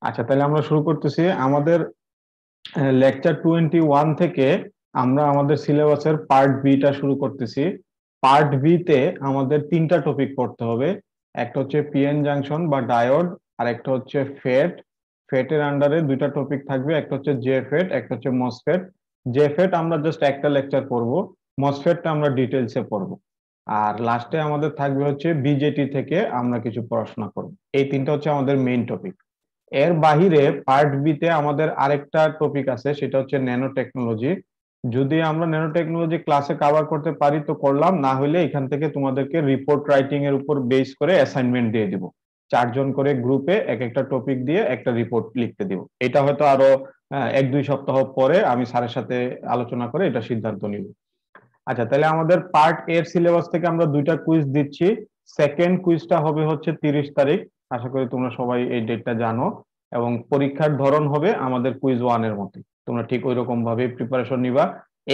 আচ্ছা, তাহলে আমরা শুরু করতেছি আমাদের লেকচার 21 থেকে। আমরা আমাদের সিলেবাসের পার্ট বি টা শুরু করতেছি। পার্ট বি তে আমাদের তিনটা টপিক পড়তে হবে। একটা হচ্ছে পিএন জাংশন বা ডায়োড, আর একটা হচ্ছে ফেট। ফেটের আন্ডারে দুইটা টপিক থাকবে, একটা হচ্ছে জে ফেট, একটা হচ্ছে মসফেট। জে ফেট আমরা জাস্ট একটা লেকচার পড়বো, মসফেটটা আমরা ডিটেলসে পড়বো। আর লাস্টে আমাদের থাকবে হচ্ছে বিজেটি থেকে আমরা কিছু পড়াশোনা করবো। এই তিনটা হচ্ছে আমাদের মেইন টপিক। এর বাহিরে পার্ট বি তে আমাদের আরেকটা টপিক আছে, সেটা হচ্ছে ন্যানো টেকনোলজি। যদি আমরা ন্যানো টেকনোলজি ক্লাসে কভার করতে পারি তো করলাম, না হলে এখান থেকে তোমাদেরকে রিপোর্ট রাইটিং এর উপর বেস করে অ্যাসাইনমেন্ট দিয়ে দিব। 4 জন করে গ্রুপে এক একটা টপিক দিয়ে একটা রিপোর্ট লিখতে দিব। এটা হয়তো আরো 1-2 সপ্তাহ পরে আমি স্যারের সাথে আলোচনা করে এটা সিদ্ধান্ত নিব। আচ্ছা, তাহলে আমাদের পার্ট এর সিলেবাস থেকে আমরা দুইটা কুইজ দিচ্ছি। সেকেন্ড কুইজটা হবে হচ্ছে 30 তারিখ। আশা করি তোমরা সবাই এই ডেটটা জানো। এবং পরীক্ষার ধরন হবে আমাদের কুইজ ওয়ান এর মতো। তোমরা ঠিক ওই রকম ভাবে প্রিপারেশন নিবা।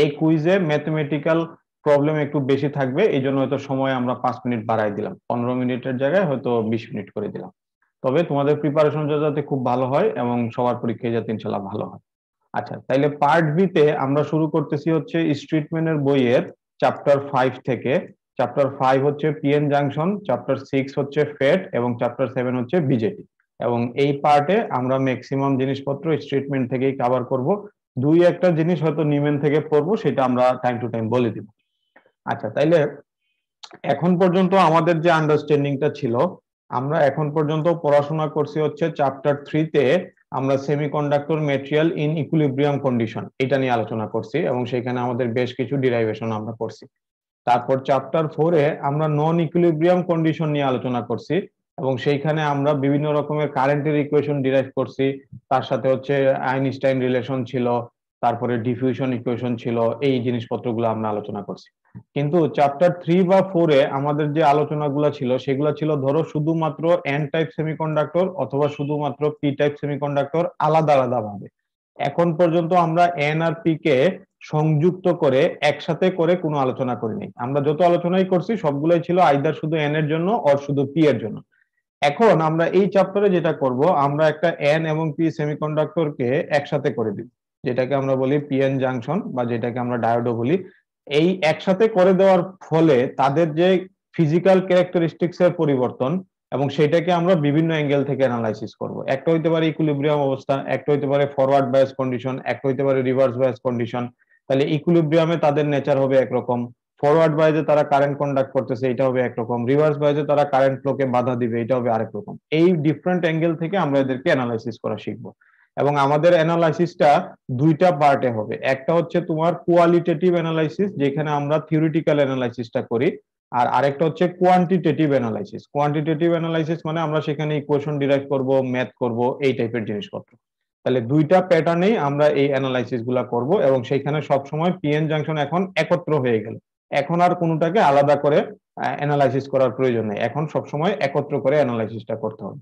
এই কুইজে ম্যাথমেটিক্যাল প্রবলেম একটু বেশি থাকবে, এই জন্য হয়তো সময় আমরা 5 মিনিট বাড়াই দিলাম, 15 মিনিটের জায়গায় হয়তো 20 মিনিট করে দিলাম। তবে তোমাদের প্রিপারেশন যাতে খুব ভালো হয় এবং সবার পরীক্ষায় যাতে ইনশাল্লাহ ভালো হয়। আচ্ছা, তাইলে পার্ট বি তে আমরা শুরু করতেছি হচ্ছে স্ট্রিটম্যানের বইয়ের চ্যাপ্টার 5 থেকে। চ্যাপ্টার 5 হচ্ছে পিএন জাংশন, চ্যাপ্টার 6 হচ্ছে ফেট এবং চ্যাপ্টার 7 হচ্ছে বিজেপি। এবং এই পার্টে আমরা ম্যাক্সিমাম জিনিসপত্র স্টেটমেন্ট থেকেই কভার করব। দুই একটা জিনিস হয়তো নিমেন থেকে পড়বো, সেটা আমরা টাইম টু টাইম বলে দিব। আচ্ছা, তাইলে এখন পর্যন্ত আমাদের যে আন্ডারস্ট্যান্ডিংটা ছিল, আমরা এখন পর্যন্ত পড়াশোনা করছি হচ্ছে চ্যাপ্টার 3 তে। আমরা semiconductor material in equilibrium condition এটা নিয়ে আলোচনা করছি এবং সেখানে আমাদের বেশ কিছু ডিরাইভেশন আমরা করছি। তারপর চ্যাপ্টার 4-এ আমরা নন ইকুইলিব্রিয়াম কন্ডিশন নিয়ে আলোচনা করছি এবং সেইখানে আমরা বিভিন্ন রকমের কারেন্টের ইকুয়েশন ডিরাইভ করছি। তার সাথে হচ্ছে আইনস্টাইন রিলেশন ছিল, তারপরে ডিফিউশন ইকুয়েশন ছিল, এই জিনিসপত্রগুলো আমরা আলোচনা করছি। কিন্তু চ্যাপ্টার 3 বা 4-এ আমাদের যে আলোচনাগুলো ছিল সেগুলো ছিল ধরো শুধুমাত্র এন টাইপ সেমিকন্ডাক্টর অথবা শুধুমাত্র পি টাইপ সেমিকন্ডাক্টর আলাদা আলাদা ভাবে। এখন পর্যন্ত আমরা এন আর পি কে সংযুক্ত করে একসাথে করে কোনো আলোচনা করিনি। আমরা যত আলোচনাই করছি সবগুলোই ছিল আইদার শুধু এন এর জন্য অর শুধু পি এর জন্য। এখন আমরা এই চ্যাপ্টারে যেটা করব, আমরা একটা এন এবং পি সেমিকন্ডাক্টরকে একসাথে করে দিব, যেটাকে আমরা বলি পিএন জাংশন বা যেটাকে আমরা ডায়োডও বলি। এই একসাথে করে দেওয়ার ফলে তাদের যে ফিজিক্যাল ক্যারেক্টারিস্টিক্স এর পরিবর্তন, এবং সেটাকে আমরা বিভিন্ন অ্যাঙ্গেল থেকে অ্যানালাইসিস করব। একটা হইতে পারে ইকুইলিব্রিয়াম অবস্থা, একটা হইতে পারে ফরওয়ার্ড বায়াস কন্ডিশন, একটা হইতে পারে রিভার্স বায়াস কন্ডিশন। তাহলে ইকুইলিব্রিয়ামে তাদের নেচার হবে একরকম, ফরওয়ার্ড বায়াসে তারা কারেন্ট কন্ডাক্ট করতেছে এটা হবে একরকম, রিভার্স বায়াসে তারা কারেন্ট ফ্লোকে বাধা দিবে এটা হবে আরেক রকম। এই ডিফারেন্ট অ্যাঙ্গেল থেকে আমরা এদেরকে অ্যানালাইসিস করা শিখবো। এবং আমাদের অ্যানালাইসিসটা দুইটা পার্টে হবে। একটা হচ্ছে তোমার কোয়ালিটেটিভ অ্যানালাইসিস, যেখানে আমরা থিওরিটিক্যাল অ্যানালাইসিসটা করি। আর আরেকটা হচ্ছে কোয়ান্টিটেটিভ অ্যানালাইসিস। কোয়ান্টিটেটিভ অ্যানালাইসিস মানে আমরা সেখানে ইকুয়েশন ডিরাইভ করব, ম্যাথ করব, এই টাইপের জিনিসপত্র। তাহলে দুইটা প্যাটার্নেই আমরা এই অ্যানালাইসিস গুলা করব এবং সেইখানে সবসময় পিএন জাংশন এখন একত্র হয়ে গেল। এখন আর কোনোটাকে আলাদা করে অ্যানালাইসিস করার প্রয়োজন নেই, এখন সবসময় একত্র করে অ্যানালাইসিসটা করতে হবে।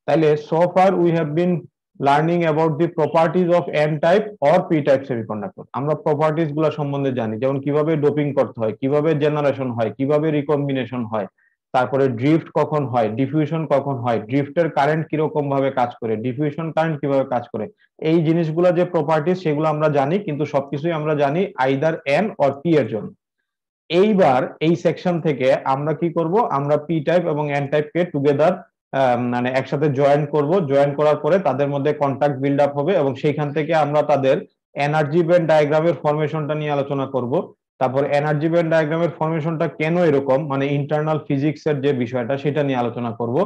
তাইলে so far we have been learning about the properties of N type or P type semiconductor. আমরা প্রপার্টিজ গুলা সম্বন্ধে জানি, যেমন কিভাবে ডোপিং করতে হয়, কিভাবে জেনারেশন হয়, কিভাবে রিকম্বিনেশন হয়, তারপরে ড্রিফট কখন হয়, ডিফিউশন কখন হয়, ড্রিফটের কারেন্ট কিরকম ভাবে কাজ করে, ডিফিউশন কারেন্ট কিভাবে কাজ করে। এই জিনিসগুলো যে প্রপার্টিজ সেগুলো আমরা জানি, কিন্তু সবকিছুই আমরা জানি আইদার এন অর পি এর জন্য। এইবার এই সেকশন থেকে আমরা কি করব, আমরা পি টাইপ এবং এন টাইপকে টুগেদার মানে একসাথে জয়েন করব। জয়েন করার পরে তাদের মধ্যে কন্টাক্ট বিল্ড আপ হবে এবং সেইখান থেকে আমরা তাদের এনার্জি ব্যান্ড ডায়াগ্রামের ফরমেশনটা নিয়ে আলোচনা করব। তারপর এনার্জি ব্যান্ড ডায়াগ্রামের ফরমেশনটা কেন এরকম, মানে ইন্টারনাল ফিজিক্স এর যে বিষয়টা সেটা নিয়ে আলোচনা করব।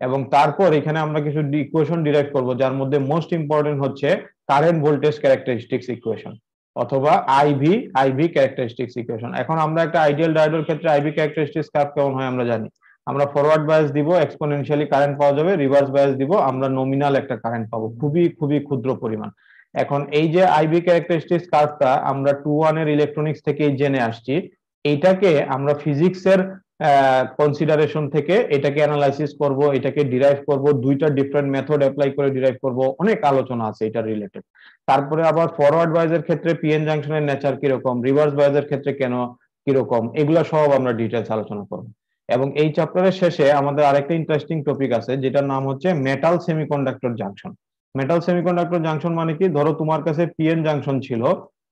এবং তারপর এখানে আমরা কিছু ইকুয়েশন ডিরাইভ করব, যার মধ্যে মোস্ট ইম্পর্টেন্ট হচ্ছে কারেন্ট ভোল্টেজ ক্যারেক্টারিস্টিক্স ইকুয়েশন অথবা আইভি আইভি ক্যারেক্টারিস্টিক্স ইকুয়েশন। এখন আমরা একটা আইডিয়াল ডায়োডের ক্ষেত্রে আইভি ক্যারেক্টারিস্টিক্স কার্ভ কেমন হয় আমরা জানি। আমরা ফরওয়ার্ড বায়াস দিব, এক্সপোনেনশিয়ালি কারেন্ট পাওয়া যাবে, রিভার্স বায়াস দিব, আমরা নমিনাল একটা কারেন্ট পাবো, খুবই খুবই ক্ষুদ্র পরিমাণ। এখন এই যে আইভি ক্যারেক্টারিস্টিক্স কার্ভটা আমরা 2-1 এর ইলেকট্রনিক্স থেকেই জেনে আসছি। এইটাকে আমরা ফিজিক্সের কনসিডারেশন থেকে এটাকে অ্যানালাইসিস করব, এটাকে ডিরাইভ করব, দুইটা ডিফারেন্ট মেথড অ্যাপ্লাই করে ডিরাইভ করব, অনেক আলোচনা আছে এটা রিলেটেড। তারপরে আবার ফরওয়ার্ড বায়াসের ক্ষেত্রে পিএন জাংশনের নেচার কিরকম, রিভার্স বায়াসের ক্ষেত্রে কেন কিরকম, এগুলো সব আমরা ডিটেলস আলোচনা করব। এবং এই চ্যাপ্টারের শেষে আমাদের আরেকটা ইন্টারেস্টিং টপিক আছে, যেটার নাম হচ্ছে metal semiconductor junction. Metal semiconductor junction মানে কি, ধরো তোমার কাছে পিএন জাংশন ছিল,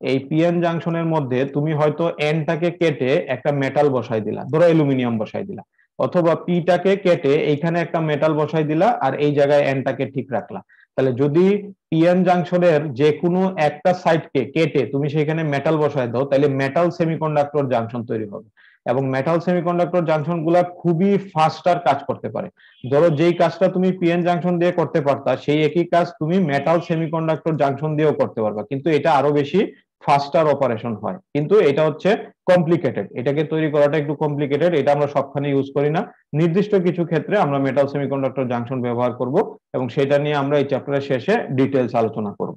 এই পিএন জাংশনের মধ্যে তুমি হয়তো এনটাকে কেটে একটা মেটাল বসাই দিলা, ধরো অ্যালুমিনিয়াম বসাই দিলা, অথবা পিটাকে কেটে এইখানে একটা মেটাল বসাই দিলা আর এই জায়গায় এনটাকে ঠিক রাখলা। তাহলে যদি পিএন জাংশনের যে কোনো একটা সাইডকে কেটে তুমি সেখানে মেটাল বসায় দাও, তাহলে মেটাল সেমিকন্ডাক্টর জাংশন তৈরি হবে। এবং মেটাল সেমিকন্ডাক্টর জাংশন গুলা খুবই ফাস্টার কাজ করতে পারে। ধরো যেই কাজটা তুমি পিএন জাংশন দিয়ে করতে পারতা, সেই একই কাজ তুমি মেটাল সেমিকন্ডাক্টর জাংশন দিয়েও করতে পারবা, কিন্তু এটা আরো বেশি ফাস্টার অপারেশন হয়, কিন্তু এটা হচ্ছে কমপ্লিকেটেড, এটাকে তৈরি করাটা একটু কমপ্লিকেটেড, এটা আমরা সবখানে ইউজ করি না। নির্দিষ্ট কিছু ক্ষেত্রে আমরা মেটাল সেমিকন্ডাক্টর জাংশন ব্যবহার করব, এবং সেটা নিয়ে আমরা এই চ্যাপ্টারের শেষে ডিটেলস আলোচনা করব।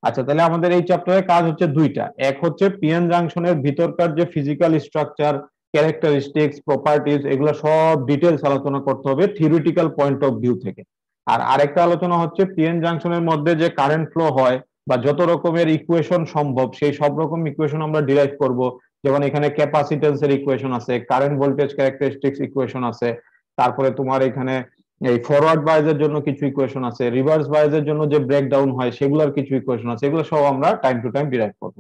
আচ্ছা, তাহলে আমাদের এই চ্যাপ্টারের কাজ হচ্ছে দুইটা, এক হচ্ছে পিএন জাংশনের ভিতরকার যে ফিজিক্যাল স্ট্রাকচার, ক্যারেক্টারিস্টিক্স, প্রপার্টিজ, এগুলো সব ডিটেলস আলোচনা করতে হবে থিওরিটিক্যাল পয়েন্ট অফ ভিউ থেকে। আর আরেকটা আলোচনা হচ্ছে পিএন জাংশনের মধ্যে যে কারেন্ট ফ্লো হয় বা যত রকমের ইকুয়েশন সম্ভব সেই সব রকম ইকুয়েশন আমরা ডিরাইভ করব। যেমন এখানে ক্যাপাসিটেন্সের ইকুয়েশন আছে, কারেন্ট ভোল্টেজ ক্যারেক্টারিস্টিক্স ইকুয়েশন আছে, তারপরে তোমার এখানে এই ফরওয়ার্ড বায়াসের জন্য কিছু ইকুয়েশন আছে, রিভার্স বায়াসের জন্য যে ব্রেকডাউন হয় সেগুলোর কিছু ইকুয়েশন আছে, এগুলো সব আমরা টাইম টু টাইম ডিরাইভ করব।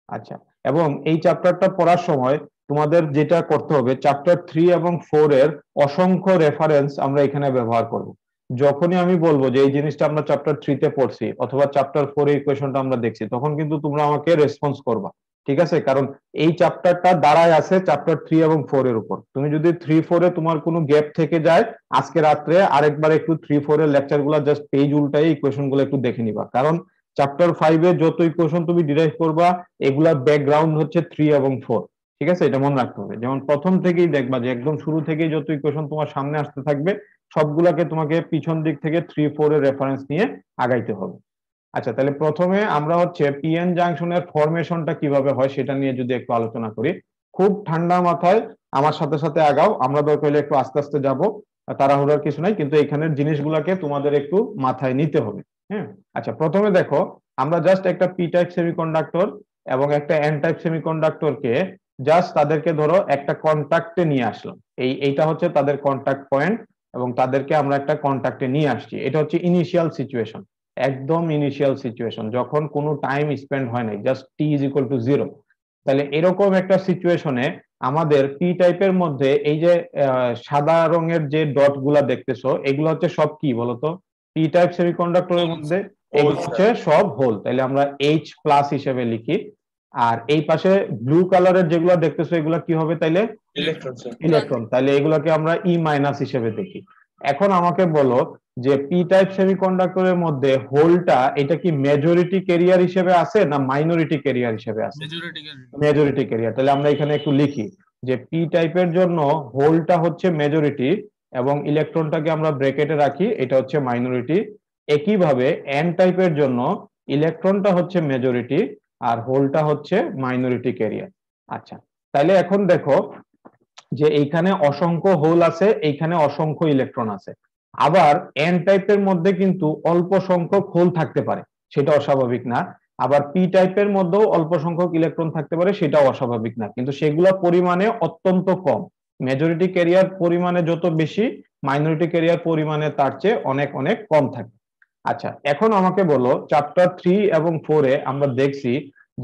আচ্ছা, এবং এই চ্যাপ্টারটা পড়ার সময় তোমাদের যেটা করতে হবে, চ্যাপ্টার 3 এবং 4 এর অসংখ্য রেফারেন্স আমরা এখানে ব্যবহার করব। যখনই আমি বলবো যে এই জিনিসটা আমরা চ্যাপ্টার 3 তে পড়ছি অথবা চ্যাপ্টার 4 এর ইকুয়েশনটা আমরা দেখছি, তখন কিন্তু তোমরা আমাকে রেসপন্স করবা, ঠিক আছে? কারণ এই চ্যাপ্টারটা দাঁড়ায় আছে চ্যাপ্টার 3 এবং 4 এর উপর। তুমি যদি 3-4 এ তোমার কোনো গ্যাপ থেকে যায়, আজকে রাত্রে আরেকবার একটু 3-4 এর লেকচার গুলা জাস্ট পেজ উল্টাই ইকুয়েশন গুলো একটু দেখে নিবা, কারণ চ্যাপ্টার 5 এ যত ইকুয়েশন তুমি ডিরাইভ করবা এগুলার ব্যাকগ্রাউন্ড হচ্ছে 3 এবং 4, ঠিক আছে? এটা মনে রাখতে হবে। যেমন প্রথম থেকেই দেখবা যে একদম শুরু থেকেই যত ইকুয়েশন তোমার সামনে আসতে থাকবে সবগুলাকে তোমাকে পিছন দিক থেকে 3-4 এর রেফারেন্স নিয়ে আগাইতে হবে। আচ্ছা, তাহলে প্রথমে আমরা হচ্ছে পিএন জাংশনের ফরমেশনটা কিভাবে হয় সেটা নিয়ে যদি একটু আলোচনা করি। খুব ঠান্ডা মাথায় আমার সাথে সাথে আগাও, আমরা দরকার হলে একটু আস্তে আস্তে যাবো, তাড়াহুড়ার কিছু নাই, কিন্তু এখানের জিনিসগুলাকে তোমাদের একটু মাথায় নিতে হবে। হ্যাঁ, আচ্ছা, প্রথমে দেখো, আমরা জাস্ট একটা পি টাইপ সেমিকন্ডাক্টর এবং একটা এন টাইপ সেমিকন্ডাক্টরকে জাস্ট তাদেরকে ধরো একটা কন্টাক্টে নিয়ে আসলাম, এইটা হচ্ছে তাদের কন্টাক্ট পয়েন্ট, এবং তাদেরকে আমরা একটা কন্টাক্টে নিয়ে আসছি। এটা হচ্ছে ইনিশিয়াল সিচুয়েশন, একদম ইনিশিয়াল সিচুয়েশন, যখন কোনো টাইম স্পেন্ড হয় নাই, just T is equal two 0। তাহলে এরকম একটা সিচুয়েশনে আমাদের পি টাইপের মধ্যে এই যে সাদা রঙের যে ডট গুলা দেখতেছো, এগুলো হচ্ছে সব কি বলতো? পি টাইপ সেমিকন্ডাক্টরের মধ্যে এগুলো হচ্ছে সব হোল, তাহলে আমরা এইচ প্লাস হিসেবে লিখি। আর এই পাশে ব্লু কালারের যেগুলো দেখতেছো এগুলো কি হবে তাইলে? ইলেকট্রন। তাহলে এগুলোকে আমরা ই মাইনাস হিসেবে দেখি। এখন আমাকে বলো যে পি টাইপ সেমিকন্ডাক্টরের মধ্যে হোলটা এটা কি মেজরিটি ক্যারিয়ার হিসেবে আছে না মাইনরিটি ক্যারিয়ার হিসেবে আছে? Majority career. তাহলে আমরা এখানে একটু লিখি যে পি টাইপের জন্য হোলটা হচ্ছে মেজরিটি এবং ইলেকট্রনটাকে আমরা ব্র্যাকেটে রাখি, এটা হচ্ছে মাইনরিটি। একইভাবে এন টাইপের জন্য ইলেকট্রনটা হচ্ছে মেজরিটি আর হোলটা হচ্ছে মাইনরিটি ক্যারিয়ার। আচ্ছা, তাহলে এখন দেখো যে এইখানে অসংখ্য হোল আছে, এইখানে অসংখ্য ইলেকট্রন আছে। আবার এন টাইপের মধ্যে কিন্তু অল্প সংখ্যক হোল থাকতে পারে, সেটা অস্বাভাবিক না। আবার পি টাইপের মধ্যেও অল্প সংখ্যক ইলেকট্রন থাকতে পারে, সেটাও অস্বাভাবিক না, কিন্তু সেগুলো পরিমাণে অত্যন্ত কম। মেজরিটি ক্যারিয়ার পরিমাণে যত বেশি, মাইনরিটি ক্যারিয়ার পরিমাণে তার চেয়ে অনেক অনেক কম থাকে। আচ্ছা, এখন আমাকে বলো, চ্যাপ্টার 3 এবং 4 এ আমরা দেখছি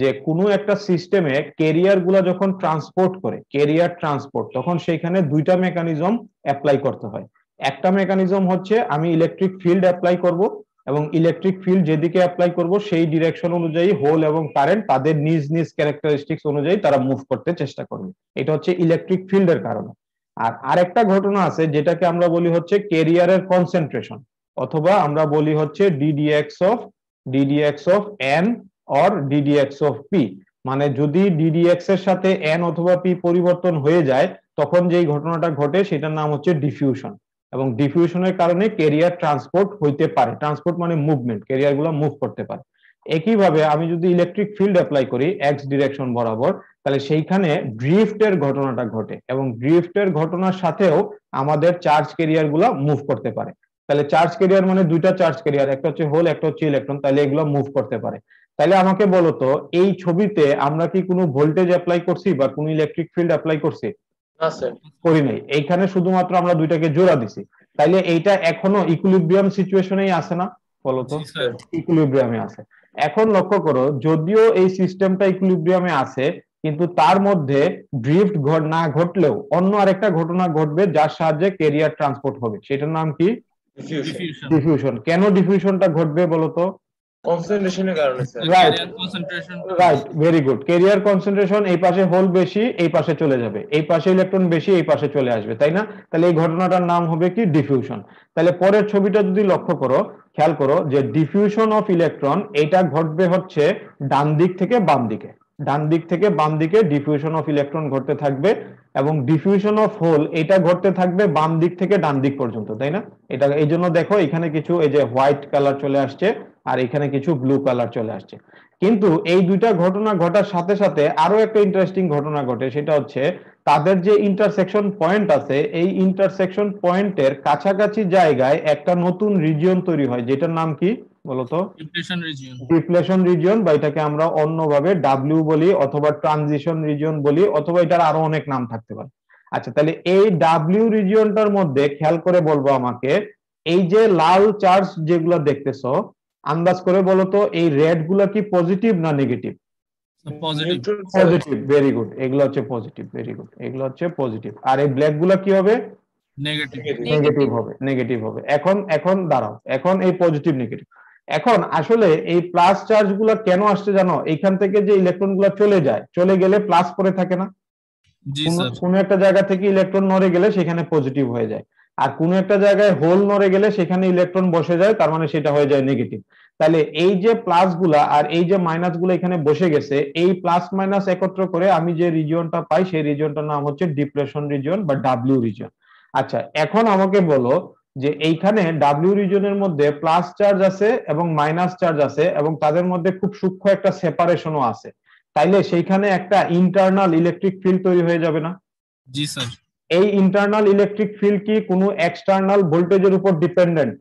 যে কোনো একটা সিস্টেমে ক্যারিয়ার গুলা যখন ট্রান্সপোর্ট করে, ক্যারিয়ার ট্রান্সপোর্ট, তখন সেখানে দুইটা মেকানিজম অ্যাপ্লাই করতে হয়। একটা মেকানিজম হচ্ছে আমি ইলেকট্রিক ফিল্ড অ্যাপ্লাই করব, এবং ইলেকট্রিক ফিল্ড যেদিকে অ্যাপ্লাই করব সেই ডিরেকশন অনুযায়ী হোল এবং কারেন্ট তাদের নিজ নিজ ক্যারেক্টারিস্টিক্স অনুযায়ী তারা মুভ করতে চেষ্টা করবে। এটা হচ্ছে ইলেকট্রিক ফিল্ডের কারণে। আর আরেকটা ঘটনা আছে যেটাকে আমরা বলি হচ্ছে ক্যারিয়ারের কনসেন্ট্রেশন, অথবা আমরা বলি হচ্ছে ddx of N or ddx of P. মানে যদি ডিডিএক্স এর সাথে এন অথবা পি পরিবর্তন হয়ে যায়, তখন যেই ঘটনাটা ঘটে সেটার নাম হচ্ছে ডিফিউশন, এবং ডিফিউশনের কারণে ক্যারিয়ার ট্রান্সপোর্ট হইতে পারে। ট্রান্সপোর্ট মানে মুভমেন্ট, ক্যারিয়ার গুলো মুভ করতে পারে। একইভাবে আমি যদি ইলেকট্রিক ফিল্ড অ্যাপ্লাই করি এক্স ডিরেকশন বরাবর, তাহলে সেইখানে ড্রিফটের ঘটনাটা ঘটে, এবং ড্রিফটের ঘটনার সাথেও আমাদের চার্জ ক্যারিয়ার গুলা মুভ করতে পারে। তাহলে চার্জ ক্যারিয়ার মানে দুইটা চার্জ ক্যারিয়ার, একটা হচ্ছে হোল, একটা হচ্ছে ইলেকট্রন, তাহলে এগুলো মুভ করতে পারে। তাহলে আমাকে বলো তো, এই ছবিতে আমরা কি কোনো ভোল্টেজ অ্যাপ্লাই করছি বা কোনো ইলেকট্রিক ফিল্ড অ্যাপ্লাই করছি? করি নাই, এইখানে শুধুমাত্র আমরা দুইটাকে জোড়া দিছি। তাইলে এইটা এখনো ইকুইলিব্রিয়াম সিচুয়েশনেই আছে না? বলো তো? জি স্যার। ইকুইলিব্রিয়ামে আছে। এখন লক্ষ্য করো, যদিও এই সিস্টেমটা ইকুইলিব্রিয়ামে আছে, কিন্তু তার মধ্যে ড্রিফট না ঘটলেও অন্য আরেকটা ঘটনা ঘটবে যার সাহায্যে কেরিয়ার ট্রান্সপোর্ট হবে। সেটার নাম কি? ডিফিউশন। ডিফিউশন। কেন ডিফিউশনটা ঘটবে বলতো? কনসেন্ট্রেশনের কারণে স্যার। রাইট, ক্যারিয়ার কনসেন্ট্রেশনটা রাইট, বেশি। Very good. কেরিয়ার কনসেন্ট্রেশন, এই পাশে হোল বেশি, এই পাশে চলে যাবে, এই পাশে ইলেকট্রন বেশি, এই পাশে চলে আসবে, তাই না? তাহলে এই ঘটনাটার নাম হবে কি? ডিফিউশন। তাহলে পরের ছবিটা যদি লক্ষ্য করো, খেয়াল করো যে ডিফিউশন অফ ইলেকট্রন এটা ঘটবে হচ্ছে ডান দিক থেকে বাম দিকে। ডান দিক থেকে বাম দিকে ডিফিউশন অফ ইলেকট্রন ঘটতে থাকবে, এবং ডিফিউশন অফ হোল এটা ঘটতে থাকবে বাম দিক থেকে ডান দিক পর্যন্ত, তাই না? এটা এই জন্য দেখো এখানে কিছু এই যে হোয়াইট কালার চলে আসছে, আর এখানে কিছু ব্লু কালার চলে আসছে। কিন্তু এই দুইটা ঘটনা ঘটার সাথে সাথে আরো একটা ইন্টারেস্টিং ঘটনা ঘটে, সেটা হচ্ছে তাদের যে ইন্টারসেকশন পয়েন্ট আছে, এই ইন্টারসেকশন পয়েন্টের কাছাকাছি জায়গায় একটা নতুন রিজিয়ন তৈরি হয়, যেটার নাম কি বলতো? Depletion region. ডিপ্লেশন রিজিয়ন, বা এটাকে আমরা অন্যভাবে ডাব্লিউ বলি, অথবা ট্রানজিশন রিজিয়ন বলি, অথবা এটার আরো অনেক নাম থাকতে পারে। আচ্ছা, তাহলে এই ডাব্লিউ রিজিয়নটার মধ্যে খেয়াল করে বলবো আমাকে, এই যে লাল চার্জ যেগুলো দেখতেছো, আন্দাজ করে বলো তো এই রেড গুলা কি পজিটিভ না negative? Positive. Positive, very good, এগুলো হচ্ছে পজিটিভ, ভেরি গুড, এগুলো হচ্ছে পজিটিভ। আর এই ব্ল্যাক গুলা কি হবে? নেগেটিভ। নেগেটিভ হবে, নেগেটিভ হবে। এখন এখন দাঁড়াও, এখন এই পজিটিভ নেগেটিভ, এখন আসলে এই প্লাস চার্জ গুলা কেন আসছে জানো? এইখান থেকে যে ইলেকট্রন গুলা চলে যায়, চলে গেলে প্লাস পরে থাকে না? জি স্যার। কোন একটা জায়গা থেকে ইলেকট্রন নড়ে গেলে সেখানে পজিটিভ হয়ে যায়, আর কোন একটা জায়গায় হোল নড়ে গেলে সেখানে ইলেকট্রন বসে যায়, তার মানে সেটা হয়ে যায় নেগেটিভ। তাহলে এই যে প্লাস গুলা আর এই যে মাইনাস গুলা এখানে বসে গেছে, এই প্লাস মাইনাস একত্র করে আমি যে রিজিয়নটা পাই, সেই রিজিয়নটার নাম হচ্ছে ডিপ্রেশন রিজিয়ন বা ডাব্লিউ রিজিয়ন। আচ্ছা, এখন আমাকে বলো যে এইখানে ডাব্লিউ রিজিয়নের মধ্যে প্লাস চার্জ আছে এবং মাইনাস চার্জ আছে, এবং তাদের মধ্যে খুব সূক্ষ্ম একটা সেপারেশনও আছে, তাইলে সেইখানে একটা ইন্টারনাল ইলেকট্রিক ফিল্ড তৈরি হয়ে যাবে না? জি স্যার। এই ইন্টারনাল ইলেকট্রিক ফিল্ড কি কোনো এক্সটার্নাল ভোল্টেজের উপর ডিপেন্ডেন্ট?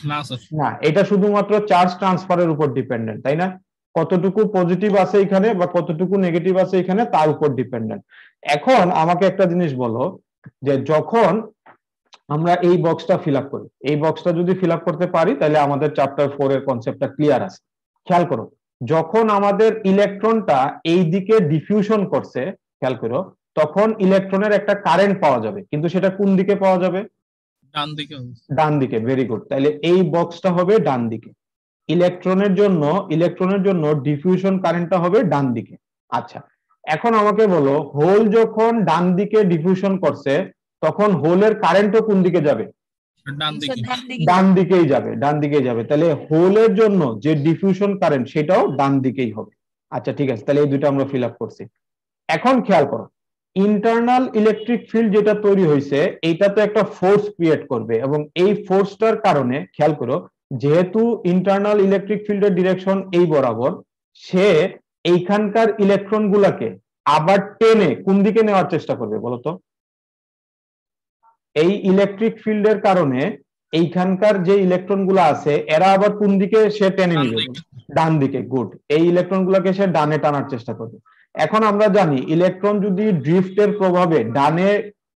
না স্যার। না, এটা শুধুমাত্র চার্জ ট্রান্সফারের উপর ডিপেন্ডেন্ট, তাই না? কতটুকু পজিটিভ আছে এখানে বা কতটুকু নেগেটিভ আছে এখানে, তার উপর ডিপেন্ডেন্ট। এখন আমাকে একটা জিনিস বলো, যে যখন আমরা এই বক্সটা ফিল আপ করি, এই বক্সটা যদি ফিল আপ করতে পারি, তাহলে আমাদের চ্যাপ্টার 4 এর কনসেপ্টটা ক্লিয়ার আছে। খেয়াল করো, যখন আমাদের ইলেকট্রনটা এই দিকে ডিফিউশন করছে, খেয়াল করো, তখন ইলেকট্রনের একটা কারেন্ট পাওয়া যাবে, কিন্তু সেটা কোন দিকে পাওয়া যাবে? ডান দিকে হবে। ডান দিকে, ভেরি গুড। তাহলে এই বক্সটা হবে ডান দিকে, ইলেকট্রনের জন্য ডিফিউশন কারেন্টটা হবে ডান দিকে। আচ্ছা, এখন আমাকে বলো, হোল যখন ডান দিকে ডিফিউশন করছে, তখন হোলের কারেন্টও কোন দিকে যাবে? ডান দিকে। ডান দিকেই যাবে, ডান দিকেই যাবে। তাহলে হোলের জন্য যে ডিফিউশন কারেন্ট সেটাও ডান দিকেই হবে। আচ্ছা, ঠিক আছে, তাহলে এই দুটো আমরা ফিল আপ করছি। এখন খেয়াল করো, ইন্টারনাল ইলেকট্রিক ফিল্ড যেটা তৈরি হয়েছে, এইটা তো একটা ফোর্স ক্রিয়েট করবে, এবং এই ফোর্সটার কারণে খেয়াল করো, যেহেতু ইন্টারনাল ইলেকট্রিক ফিল্ডের ডিরেকশন এই বরাবর, সে এইখানকার ইলেকট্রন গুলাকে আবার টেনে কোন দিকে নেওয়ার চেষ্টা করবে বলতো? এই ইলেকট্রিক ফিল্ডের কারণে এইখানকার যে ইলেকট্রন গুলো আছে, এরা আবার কোন দিকে সে টেনে নিবে? ডান দিকে, গুড। এই ইলেকট্রন গুলাকে সে ডানে টানার চেষ্টা করবে। এখন আমরা জানি ইলেকট্রন যদি ড্রিফটের প্রভাবে ডানে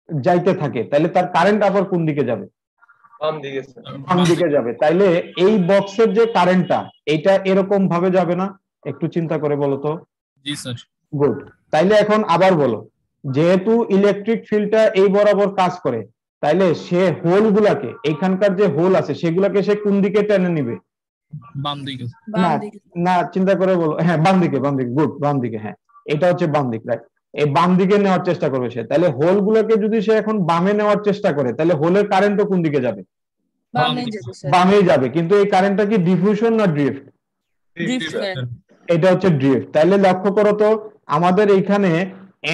যাইতে থাকে, তাহলে তার কারেন্ট আবার কোন দিকে যাবে? বাম দিকে স্যার। বাম দিকে যাবে। তাইলে এই বক্সের যে কারেন্টটা, এটা এরকম ভাবে যাবে না? একটু চিন্তা করে বলো তো। জি স্যার। গুড। তাইলে এখন আবার বলো, যেহেতু ইলেকট্রিক ফিল্ডটা এই বরাবর কাজ করে, তাইলে সে হোল গুলাকে, এইখানকার যে হোল আছে সেগুলাকে সে কোন দিকে টেনে নিবে? বাম দিকে। না, না, চিন্তা করে বলো। হ্যাঁ, বাম দিকে, বাম দিকে, গুড, বাম দিকে। হ্যাঁ, এটা হচ্ছে বাম দিক, রাইট। এই বাম দিকে নেওয়ার চেষ্টা করবে সে। তাহলে হোল গুলোকে যদি সে এখন বামে নেওয়ার চেষ্টা করে, তাহলে হোলের কারেন্টও কোন দিকে যাবে? বামেই যাবে। কিন্তু এই কারেন্টটা কি ডিফিউশন না ড্রিফট? এটা হচ্ছে ড্রিফট। তাহলে লক্ষ্য করো তো, আমাদের এইখানে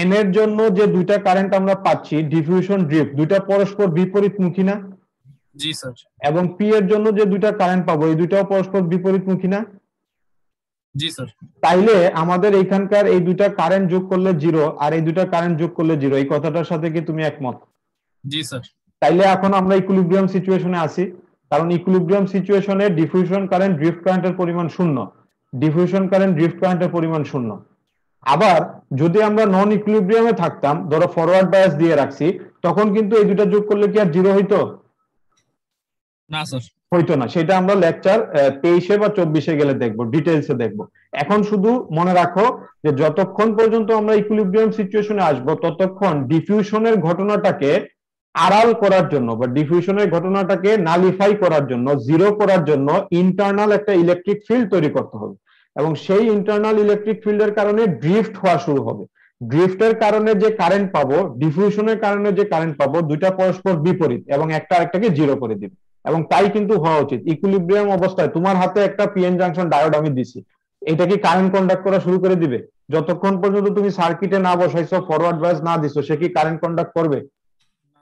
এন এর জন্য যে দুইটা কারেন্ট আমরা পাচ্ছি, ডিফিউশন ড্রিফট, দুইটা পরস্পর বিপরীতমুখী না? জি স্যার। এবং পি এর জন্য যে দুইটা কারেন্ট পাবো, এই দুইটাও পরস্পর বিপরীতমুখী না? জি স্যার। তাইলে আমাদের এইখানকার এই দুইটা কারেন্ট যোগ করলে 0, আর এই দুইটা কারেন্ট যোগ করলে 0, এই কথাটার সাথে কি তুমি একমত? জি স্যার। তাইলে এখন আমরা ইকুইলিব্রিয়াম সিচুয়েশনে আছি, কারণ ইকুইলিব্রিয়াম সিচুয়েশনে ডিফিউশন কারেন্ট ড্রিফট কারেন্টের পরিমাণ 0, ডিফিউশন কারেন্ট ড্রিফট কারেন্টের পরিমাণ 0। আবার যদি আমরা নন ইকুইলিব্রিয়ামে থাকতাম, ধরো ফরওয়ার্ড বায়াস দিয়ে রাখছি, তখন কিন্তু এই দুটা যোগ করলে কি আর 0 হইতো? না স্যার। হইতো না, সেটা আমরা লেকচার 23-এ বা 24-এ গেলে দেখবো, ডিটেলসে দেখবো। এখন শুধু মনে রাখো যে যতক্ষণ পর্যন্ত আমরা ইকুইলিব্রিয়াম সিচুয়েশনে আসবো ততক্ষণ ডিফিউশনের ঘটনাটাকে আড়াল করার জন্য বা ডিফিউশনের ঘটনাটাকে নালিফাই করার জন্য, জিরো করার জন্য ইন্টারনাল একটা ইলেকট্রিক ফিল্ড তৈরি করতে হবে, এবং সেই ইন্টারনাল ইলেকট্রিক ফিল্ডের কারণে ড্রিফট হওয়া শুরু হবে। ড্রিফটের কারণে যে কারেন্ট পাবো, ডিফিউশনের কারণে যে কারেন্ট পাবো, দুইটা পরস্পর বিপরীত এবং একটা আরেকটাকে জিরো করে দিবে। এবং তাই কিন্তু হওয়া উচিত। ইকুইলিব্রিয়াম অবস্থায় তোমার হাতে একটা পিএন জাংশন ডায়োড আমি দিছি, এটা কি কারেন্ট কন্ডাক্ট করা শুরু করে দিবে? যতক্ষণ পর্যন্ত তুমি সার্কিটে না বসাইছো, ফরওয়ার্ড বায়াস না দিছো, সে কি কারেন্ট কন্ডাক্ট করবে?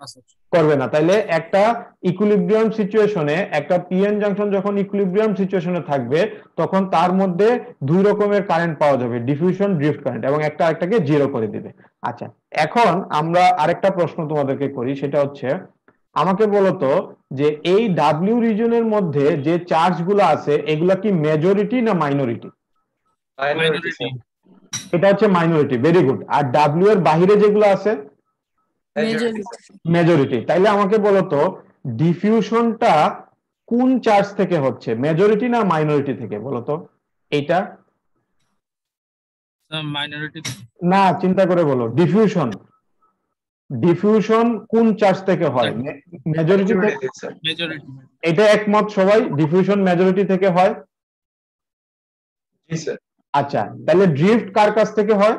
না স্যার। করবে না। তাইলে একটা ইকুইলিব্রিয়াম সিচুয়েশনে, একটা পিএন জাংশন যখন ইকুইলিব্রিয়াম সিচুয়েশনে থাকবে তখন তার মধ্যে দুই রকমের কারেন্ট পাওয়া যাবে, ডিফিউশন, ড্রিফট কারেন্ট, এবং একটা আরেকটাকে জিরো করে দিবে। আচ্ছা, এখন আমরা আরেকটা প্রশ্ন তোমাদেরকে করি, সেটা হচ্ছে আমাকে বলতো যে এই ডাব্লিউ রিজনের মধ্যে যে চার্জ গুলো আছে এগুলা কি মেজরিটি না মাইনরিটি? Minority sir. এটা হচ্ছে মাইনরিটি, ভেরি গুড। আর ডাব্লিউ এর বাইরে যেগুলো আছে মেজরিটি। তাইলে আমাকে বলতো ডিফিউশনটা কোন চার্জ থেকে হচ্ছে, মেজরিটি না মাইনরিটি থেকে? বলতো এইটা। মাইনরিটি। না, চিন্তা করে বলো, ডিফিউশন ডিফিউশন কোন চার্জ থেকে হয়? মেজরিটি থেকে। Majority sir. মেজরিটি। এটা একমত সবাই, ডিফিউশন মেজরিটি থেকে হয়? জি স্যার। আচ্ছা, তাহলে ড্রিফট কার কাছ থেকে হয়?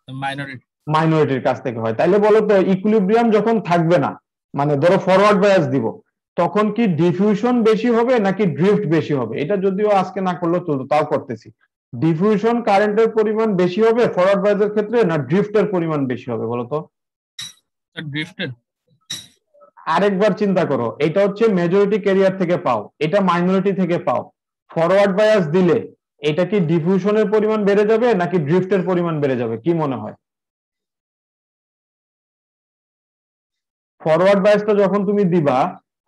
মাইনরিটি। মাইনরিটির কাছ থেকে হয়। তাইলে বলো তো ইকুইলিব্রিয়াম যখন থাকবে না, মানে ধরো ফরওয়ার্ড বায়াস দিব, তখন কি ডিফিউশন বেশি হবে নাকি ড্রিফট বেশি হবে? এটা যদিও আজকে না করলেও চলতো, তাও করতেছি। ডিফিউশন কারেন্টের পরিমাণ বেশি হবে ফরওয়ার্ড বায়াসের ক্ষেত্রে, না ড্রিফটের পরিমাণ বেশি হবে? বলো তো। ড্রিফটেড। আরেকবার চিন্তা করো, এটা হচ্ছে মেজরিটি ক্যারিয়ার থেকে পাও, এটা মাইনরিটি থেকে পাও। ফরওয়ার্ড বায়াস দিলে এটা কি ডিফিউশনের পরিমাণ বেড়ে যাবে নাকি ড্রিফটের পরিমাণ বেড়ে যাবে? কি মনে হয়? ফরওয়ার্ড বায়াসটা যখন তুমি দিবা,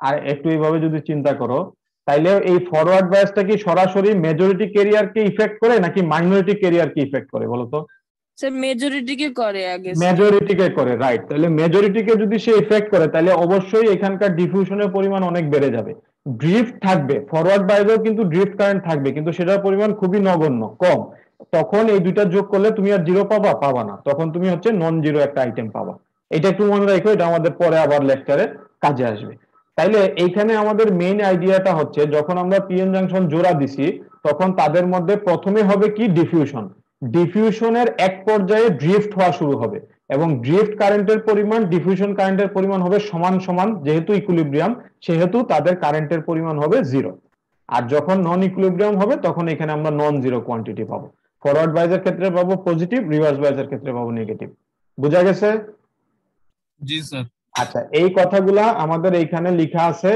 আর একটু এইভাবে যদি চিন্তা করো, তাইলে এই ফরওয়ার্ড বায়াসটা কি সরাসরি মেজরিটি ক্যারিয়ারকে ইফেক্ট করে নাকি মাইনরিটি ক্যারিয়ারকে ইফেক্ট করে? বলো তো। স্যার মেজরিটিকে করে আগে। মেজরিটিকে করে, রাইট। তাহলে মেজরিটিকে যদি সে ইফেক্ট করে তাহলে অবশ্যই এখানকার ডিফিউশনের পরিমাণ অনেক বেড়ে যাবে। ড্রিফট থাকবে, ফরওয়ার্ড বায়াসেও কিন্তু ড্রিফট কারেন্ট থাকবে, কিন্তু সেটার পরিমাণ খুবই নগণ্য, কম। তখন এই দুইটা যোগ করলে তুমি আর জিরো পাবা না, তখন তুমি হচ্ছে নন জিরো একটা আইটেম পাবা। এটা একটু মনে রাখো, এটা আমাদের পরে আবার লেকচারে কাজে আসবে। তাইলে এইখানে আমাদের মেইন আইডিয়াটা হচ্ছে যখন আমরা পিএন জাংশন জোড়া দিছি তখন তাদের মধ্যে প্রথমে হবে কি ডিফিউশন। ডিফিউশনের এক পর্যায়ে ড্রিফট হওয়া শুরু হবে, এবং ড্রিফট কারেন্টের পরিমাণ ডিফিউশন কারেন্টের পরিমাণ হবে সমান সমান, যেহেতু ইকুইলিব্রিয়াম সেহেতু তাদের কারেন্টের পরিমাণ হবে জিরো। আর যখন নন ইকুইলিব্রিয়াম হবে তখন এখানে আমরা নন জিরো কোয়ান্টিটি পাবো। ফরওয়ার্ড বায়াসের ক্ষেত্রে পাবো পজিটিভ, রিভার্স বায়াসের ক্ষেত্রে পাবো নেগেটিভ। বোঝা গেছে? জি স্যার। আচ্ছা, এই কথাগুলা আমাদের এইখানে লেখা আছে,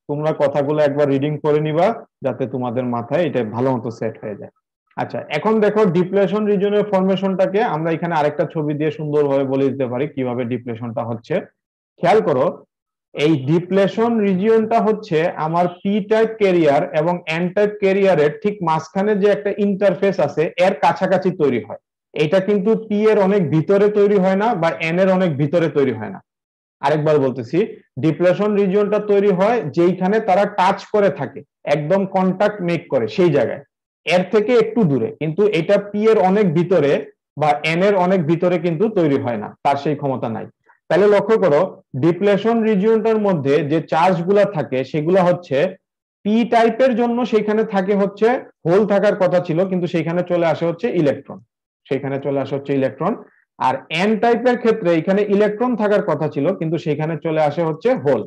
তোমরা কথাগুলো একবার রিডিং করে নিবা যাতে তোমাদের মাথায় এটা ভালো মতো সেট হয়ে যায়। আচ্ছা, এখন দেখো ডিপ্লেশন রিজনের ফরমেশনটাকে আমরা এখানে আরেকটা ছবি দিয়ে সুন্দরভাবে বলে দিতে পারি কিভাবে ডিপ্লেশনটা হচ্ছে। খেয়াল করো, এই ডিপ্লেশন রিজিয়নটা হচ্ছে আমার পি টাইপ ক্যারিয়ার এবং এন টাইপ ক্যারিয়ারের ঠিক মাঝখানে যে একটা ইন্টারফেস আছে এর কাছাকাছি তৈরি হয়। এটা কিন্তু পি এর অনেক ভিতরে তৈরি হয় না বা এন এর অনেক ভিতরে তৈরি হয় না। আরেকবার বলতেছি, ডিপ্লেশন রিজিয়নটা তৈরি হয় যেইখানে তারা টাচ করে থাকে, একদম কন্টাক্ট মেক করে সেই জায়গায়, এর থেকে একটু দূরে। কিন্তু এটা পি এর অনেক ভিতরে বা এন এর অনেক ভিতরে কিন্তু তৈরি হয় না, তার সেই ক্ষমতা নাই। তাহলে লক্ষ্য করো, ডিপ্লেশন রিজিয়নটার মধ্যে যে চার্জ গুলা থাকে সেগুলা হচ্ছে পি টাইপের জন্য সেখানে থাকে হচ্ছে হোল থাকার কথা ছিল, কিন্তু সেখানে চলে আসে হচ্ছে ইলেকট্রন, সেখানে চলে আসে হচ্ছে ইলেকট্রন। আর এন টাইপের ক্ষেত্রে এখানে ইলেকট্রন থাকার কথা ছিল কিন্তু সেখানে চলে আসে হচ্ছে হোল।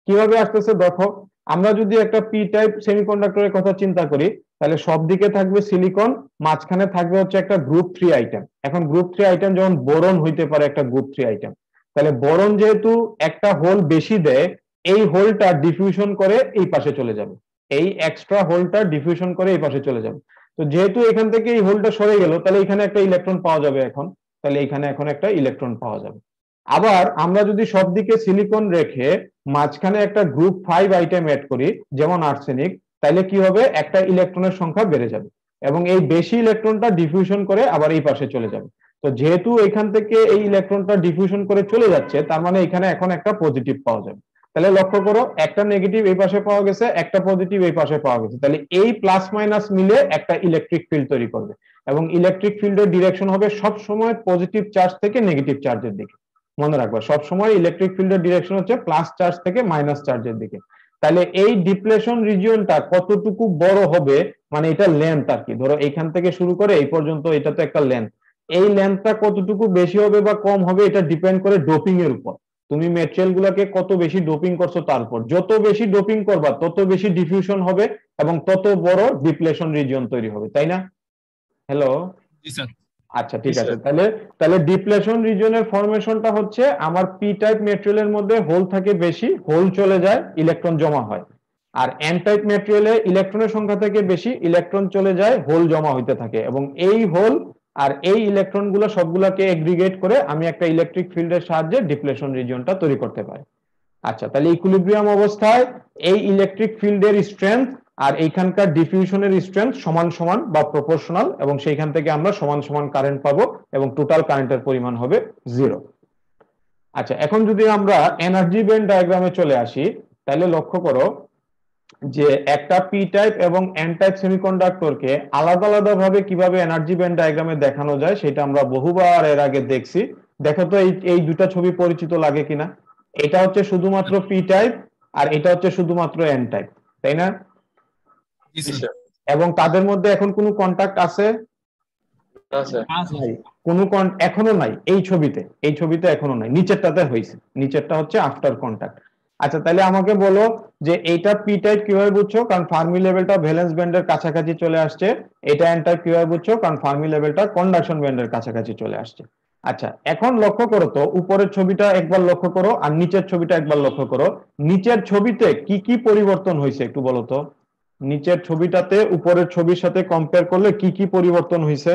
কিভাবে আসতেছে দেখো, আমরা যদি একটা পি টাইপ সেমিকন্ডাক্টরের কথা চিন্তা করি তাহলে সব দিকে থাকবে সিলিকন, মাঝখানে থাকবে হচ্ছে একটা গ্রুপ 3 আইটেম। এখন গ্রুপ 3 আইটেম যেমন বোরন হইতে পারে একটা গ্রুপ 3 আইটেম, তাহলে বোরন যেহেতু একটা হোল বেশি দেয়, এই হোলটা ডিফিউশন করে এই পাশে চলে যাবে, এই এক্সট্রা হোলটা ডিফিউশন করে এই পাশে চলে যাবে। তো যেহেতু এখান থেকে এই হোলটা সরে গেল তাহলে এখানে একটা ইলেকট্রন পাওয়া যাবে এখন, তাহলে এখানে এখন একটা ইলেকট্রন পাওয়া যাবে। আবার আমরা যদি সব দিকে সিলিকন রেখে মাঝখানে একটা গ্রুপ 5 আইটেম অ্যাড করি যেমন আর্সেনিক, তাহলে কি হবে, একটা ইলেকট্রনের সংখ্যা বেড়ে যাবে এবং এই বেশি ইলেকট্রনটা ডিফিউশন করে আবার এই পাশে চলে যাবে। তো যেহেতু এখান থেকে এই ইলেকট্রনটা ডিফিউশন করে চলে যাচ্ছে তার মানে এখানে এখন একটা পজিটিভ পাওয়া যাবে। তাহলে লক্ষ্য করো একটা নেগেটিভ এই পাশে পাওয়া গেছে, একটা পজিটিভ এই পাশে পাওয়া গেছে, তাহলে এই প্লাস মাইনাস মিলে একটা ইলেকট্রিক ফিল্ড তৈরি করবে এবং ইলেকট্রিক ফিল্ডের ডিরেকশন হবে সব সময় পজিটিভ চার্জ থেকে নেগেটিভ চার্জের দিকে। মনে রাখবা সব সময় ইলেকট্রিক ফিল্ডের ডিরেকশন হচ্ছে প্লাস চার্জ থেকে মাইনাস চার্জের দিকে। তাহলে এই ডিপ্লেশন রিজিয়নটা কতটুকু বড় হবে, মানে এটা লেন্থ আর কি, ধরো এইখান থেকে শুরু করে এই পর্যন্ত, এটা তো একটা লেন্থ, এই লেন্থটা কতটুকু বেশি হবে বা কম হবে এটা ডিপেন্ড করে ডোপিং এর উপর। তুমি ম্যাটেরিয়াল গুলাকে কত বেশি ডোপিং করছো তার উপর, যত বেশি ডোপিং করবা তত বেশি ডিফিউশন হবে এবং তত বড় ডিপ্লেশন রিজিয়ন তৈরি হবে, তাই না? হ্যালো, জি স্যার। আচ্ছা ঠিক আছে। তাহলে তাহলে ডিপ্লেশন রিজিয়নের ফরমেশনটা হচ্ছে আমার পি টাইপ ম্যাটেরিয়ালের মধ্যে হোল থাকে বেশি, হোল চলে যায়, ইলেকট্রন জমা হয়। আর এন টাইপ ম্যাটেরিয়ালে ইলেকট্রনের সংখ্যা থেকে বেশি, ইলেকট্রন চলে যায়, হোল জমা হইতে থাকে এবং এই হোল আর এই ইলেকট্রন গুলো সবগুলাকে এগ্রিগেট করে আমি একটা ইলেকট্রিক ফিল্ডের সাহায্যে ডিপ্লেশন রিজিয়নটা তৈরি করতে পারি। আচ্ছা, তাহলে ইকুইলিব্রিয়াম অবস্থায় এই ইলেকট্রিক ফিল্ডের স্ট্রেংথ আর এইখানকার ডিফিউশনের স্ট্রেংথ সমান সমান বা প্রপোর্শনাল, এবং সেইখান থেকে আমরা সমান সমান কারেন্ট পাবো এবং টোটাল কারেন্টের পরিমাণ হবে 0। আচ্ছা, এখন যদি আমরা এনার্জি ব্যান্ড ডায়াগ্রামে চলে আসি, তাহলে লক্ষ্য করো যে একটা পি টাইপ এবং এন টাইপ সেমিকন্ডাক্টরকে আলাদা আলাদা ভাবে কিভাবে এনার্জি ব্যান্ড ডায়াগ্রামে দেখানো যায় সেটা আমরা বহুবার এর আগে দেখছি। দেখো তো এই দুটা ছবি পরিচিত লাগে কিনা। এটা হচ্ছে শুধুমাত্র পি টাইপ আর এটা হচ্ছে শুধুমাত্র এন টাইপ, তাই না? জি স্যার। এবং তাদের মধ্যে এখন কোনো কন্টাক্ট আছে? নাই, কোনো এখনো নাই। এই ছবিতে এখনো নাই, নিচেরটাতে হয়েছে, নিচেরটা হচ্ছে আফটার কন্টাক্ট। আচ্ছা, তাহলে আমাকে বলো যে এইটা পি টাইপ কিভাবে বুঝছো, কারণ ফার্মি লেভেলটা ভ্যালেন্স ব্যান্ডের কাছাকাছি চলে আসছে। এটা এন টাইপ কিভাবে বুঝছো, কারণ ফার্মি লেভেলটা কন্ডাকশন ব্যান্ডের কাছাকাছি চলে আসছে। আচ্ছা, এখন লক্ষ্য করো তো, উপরের ছবিটা একবার লক্ষ্য করো আর নিচের ছবিটা একবার লক্ষ্য করো। নিচের ছবিতে কি কি পরিবর্তন হয়েছে একটু বলো তো। নিচের ছবিটাতে উপরের ছবির সাথে কম্পেয়ার করলে কি কি পরিবর্তন হয়েছে?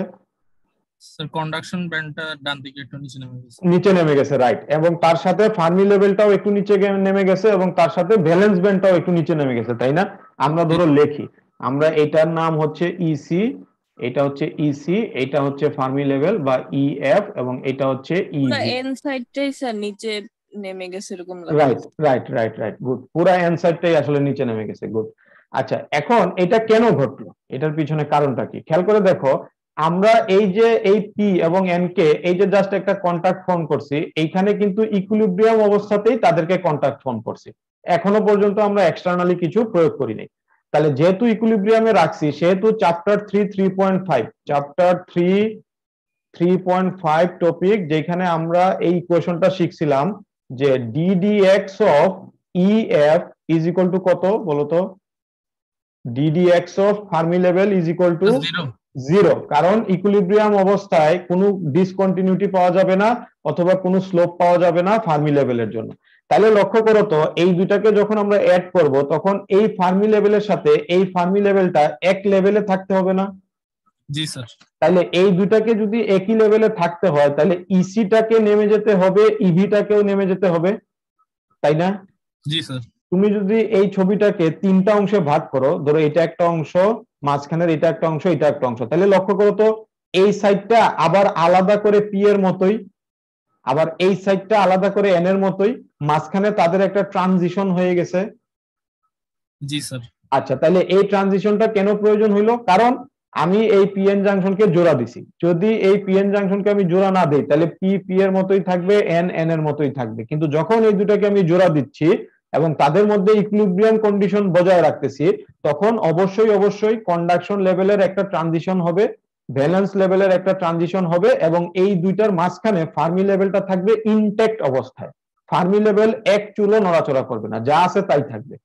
স্যার কন্ডাকশন ব্যান্ডটা ডান দিকে একটু নিচে নেমে গেছে। নিচে নেমে গেছে, রাইট, এবং তার সাথে ফার্মি লেভেলটাও একটু নিচে নেমে গেছে এবং তার সাথে ভ্যালেন্স ব্যান্ডটাও একটু নিচে নেমে গেছে, তাই না? আমরা ধরো লেখি, আমরা এটার নাম হচ্ছে ইসি, এটা হচ্ছে ইসি, এটা হচ্ছে ফার্মি লেভেল বা ইএফ এবং এটা হচ্ছে পুরো ইজি। এন সাইডটাই স্যার নিচে নেমে গেছে এরকম লাগে। Right right right right, good, পুরো অ্যানসারটাই আসলে নিচে নেমে গেছে, গুড। আচ্ছা, এখন এটা কেন ঘটলো, এটার পিছনে কারণটা কি খেয়াল করে দেখো। আমরা এই যে এই পি এবং এন কে এই যে জাস্ট একটা কন্টাক্ট ফর্ম করছি, এইখানে কিন্তু ইকুইলিব্রিয়াম অবস্থাতেই তাদেরকে কন্টাক্ট ফর্ম করছি, এখনো পর্যন্ত আমরা এক্সটার্নালি কিছু প্রয়োগ করিনি। তাহলে যেহেতু ইকুইলিব্রিয়ামে রাখছি, সেহেতু চ্যাপ্টার 3.5 টপিক, যেখানে আমরা এই ইকুয়েশনটা শিখছিলাম যে ddx of EF is equal two কত বলতো? ddx of Fermi level is equal two 0, কারণ ইকুইলিব্রিয়াম অবস্থায় কোনো ডিসকন্টিনিউটি পাওয়া যাবে না অথবা কোনো স্লোপ পাওয়া যাবে না ফার্মি লেভেলের জন্য। তাহলে লক্ষ্য করো তো, এই দুটাকে যখন আমরা অ্যাড করব তখন এই ফার্মি লেভেলের সাথে এই ফার্মি লেভেলটা এক লেভেলে থাকতে হবে না? জি স্যার। তাহলে এই দুটাকে যদি একই লেভেলে থাকতে হয় তাহলে ইসিটাকে নেমে যেতে হবে, ইভিটাকেও নেমে যেতে হবে, তাই না? জি স্যার। তুমি যদি এই ছবিটাকে তিনটা অংশে ভাগ করো, ধরো এটা একটা অংশ, মাঝখানের এটা একটা অংশ, এটা একটা অংশ, তাহলে লক্ষ্য করো তো এই সাইডটা আবার আলাদা করে পি এর মতোই, আবার এই সাইডটা আলাদা করে এন এর মতোই, মাঝখানে তাদের একটা ট্রানজিশন হয়ে গেছে। জি স্যার। আচ্ছা, তাহলে এই ট্রানজিশনটা কেন প্রয়োজন হইলো? কারণ আমি এই পিএন জাংশনকে জোড়া দিছি, যদি এই পিএন জাংশনকে আমি জোড়া না দিই তাহলে পি পি এর মতোই থাকবে, এন এন এর মতোই থাকবে, কিন্তু যখন এই দুটাকে আমি জোড়া দিচ্ছি এবং তাদের মধ্যে ইকুইলিব্রিয়াম কন্ডিশন বজায় রাখতেছি, তখন অবশ্যই অবশ্যই কন্ডাকশন লেভেলের একটা ট্রানজিশন হবে, ভ্যালেন্স লেভেলের একটা ট্রানজিশন হবে এবং এই দুইটার মাঝখানে ফার্মি লেভেলটা থাকবে ইনটেক্ট অবস্থায়। ফার্মি লেভেল এক চুলো নড়াচড়া করবে না, যা আছে তাই থাকবে।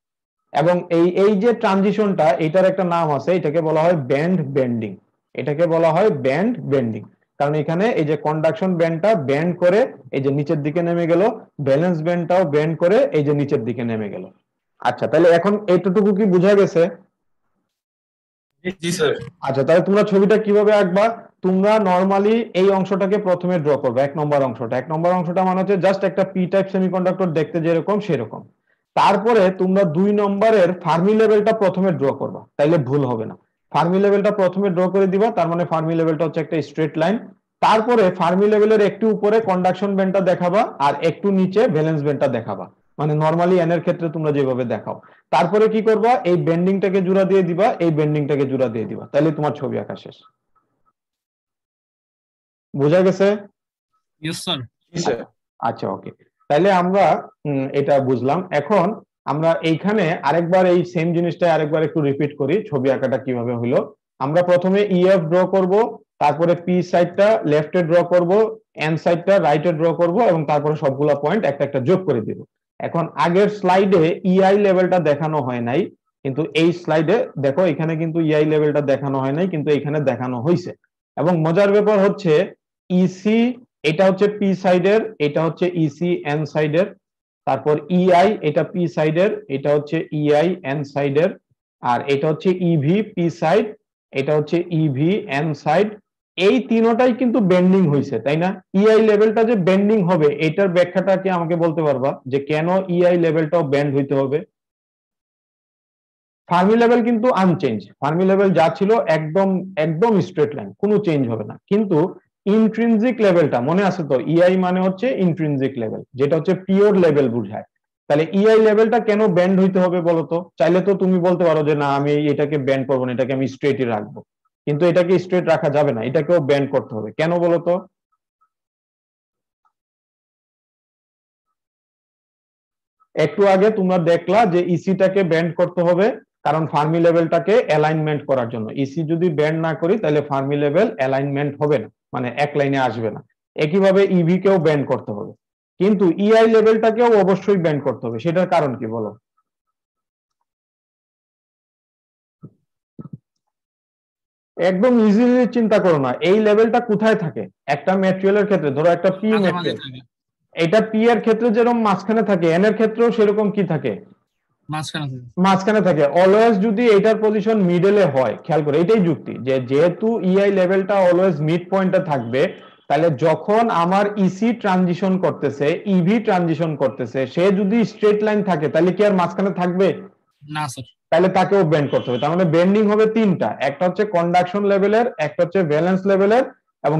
এবং এই যে ট্রানজিশনটা, এটার একটা নাম আছে, এটাকে বলা হয় ব্যান্ড বেন্ডিং, এটাকে বলা হয় ব্যান্ড বেন্ডিং, কারণ এখানে এই যে কন্ডাকশন ব্যান্ডটা ব্যান্ড করে এই যে নিচের দিকে নেমে গেল, ভ্যালেন্স ব্যান্ডটাও ব্যান্ড করে এই যে নিচের দিকে নেমে গেল। আচ্ছা, তাহলে এখন এইটুকু কি বোঝা গেছে? জি স্যার। আচ্ছা, তাহলে তোমরা ছবিটা কিভাবে আঁকবা? তোমরা নরমালি এই অংশটাকে প্রথমে ড্র করবে, এক নম্বর অংশটা মানে হচ্ছে জাস্ট একটা পি টাইপ সেমিকন্ডাক্টর দেখতে যেরকম সেরকম। তারপরে তোমরা 2 নম্বরের ফার্মি লেভেলটা প্রথমে ড্র করবা, তাইলে ভুল হবে না। ফার্মি লেভেলটা প্রথমে ড্র করে দিবা, তার মানে ফার্মি লেভেলটা হচ্ছে একটা স্ট্রেট লাইন। তারপরে ফার্মি লেভেলের একটু উপরে কন্ডাকশন ব্যান্ডটা দেখাবা আর একটু নিচে ভ্যালেন্স ব্যান্ডটা দেখাবা। মানে নরমালি এন এর ক্ষেত্রে তোমরা যেভাবে দেখাও। তারপরে কি করবা, এই বেন্ডিংটাকে জোড়া দিয়ে দিবা, এই বেন্ডিংটাকে জোড়া দিয়ে দিবা, তাহলে তোমার ছবি আঁকা শেষ। বোঝা গেছে? Yes sir. আচ্ছা ওকে, তাহলে আমরা এটা বুঝলাম। এখন আমরা এইখানে আরেকবার এই সেম জিনিসটা আরেকবার একটু রিপিট করি, ছবি আঁকাটা কিভাবে হলো। আমরা প্রথমে ইএফ ড্র করব, তারপরে পি সাইডটা লেফটে ড্র করব, এন সাইডটা রাইটে ড্র করব, এবং তারপরে সবগুলা পয়েন্ট একটা একটা যোগ করে দিব। এখন আগের স্লাইডে ইআই লেভেলটা দেখানো হয় নাই, কিন্তু এই স্লাইডে দেখো এখানে কিন্তু ইআই লেভেলটা দেখানো হয় নাই, কিন্তু এখানে দেখানো হয়েছে। এবং মজার ব্যাপার হচ্ছে ইসি এটা হচ্ছে পি সাইডের, এটা হচ্ছে ইসি এন সাইডের, তারপর ইআই এটা পি সাইডের, এটা হচ্ছে ইআই এন সাইডের, আর এটা হচ্ছে ইভি পি সাইড, এটা হচ্ছে ইভি এন সাইড। এই তিনটাই কিন্তু বেন্ডিং হয়েছে, তাই না? ইআই লেভেলটা যে বেন্ডিং হবে এটার ব্যাখ্যাটা কি আমাকে বলতে পারবা, যে কেন ইআই লেভেলটাও বেন্ড হইতে হবে? ফার্মি লেভেল কিন্তু আনচেঞ্জ, ফার্মি লেভেল যা ছিল একদম একদম স্ট্রেট লাইন, কোনো চেঞ্জ হবে না। কিন্তু ইন্ট্রিনজিক লেভেলটা মনে আছে তো, ইআই মানে হচ্ছে ইন্ট্রিনজিক লেভেল, যেটা হচ্ছে পিওর লেভেল বুঝায়। তাহলে ইআই লেভেলটা কেন ব্যান্ড হইতে হবে বলতো? চাইলে তো তুমি বলতে পারো যে না আমি এটাকে ব্যান্ড করবো না, এটাকে আমি স্ট্রেটই রাখবো, কিন্তু এটাকে স্ট্রেট রাখা যাবে না, এটাকেও ব্যান্ড করতে হবে। কেন বলতো? একটু আগে তোমরা দেখলা যে ইসিটাকে ব্যান্ড করতে হবে, কারণ ফার্মি লেভেলটাকে অ্যালাইনমেন্ট করার জন্য। ইসি যদি ব্যান্ড না করি তাহলে ফার্মি লেভেল অ্যালাইনমেন্ট হবে না, মানে এক লাইনে আসবে না। একইভাবে ইভি কেও ব্যান্ড করতে হবে, কিন্তু ইআই লেভেলটাকেও অবশ্যই ব্যান্ড করতে হবে। সেটার কারণ কি বলো? একদম ইজিলি চিন্তা করো না, এই লেভেলটা কোথায় থাকে একটা ম্যাটেরিয়ালের ক্ষেত্রে। ধরো একটা পি ম্যাটেরিয়াল, এটা পি এর ক্ষেত্রে যেরকম মাঝখানে থাকে, এন এর ক্ষেত্রেও সেরকম কি থাকে? মাঝখানে থাকে। অলওয়েজ যদি এটার পজিশন মিডলে হয়, খেয়াল করে এটাই যুক্তি, যে যেহেতু ইআই লেভেলটা অলওয়েজ মিড পয়েন্টে থাকবে, তাহলে যখন আমার ইসি ট্রানজিশন করতেছে, ইভি ট্রানজিশন করতেছে, সে যদি স্ট্রেট লাইন থাকে তাহলে কি আর মাঝখানে থাকবে? না স্যার। তাহলে তাকেও বেন্ড করতে হবে। তার মানে বেন্ডিং হবে তিনটা, একটা হচ্ছে কন্ডাকশন লেভেলের, একটা হচ্ছে ভ্যালেন্স লেভেলের, এবং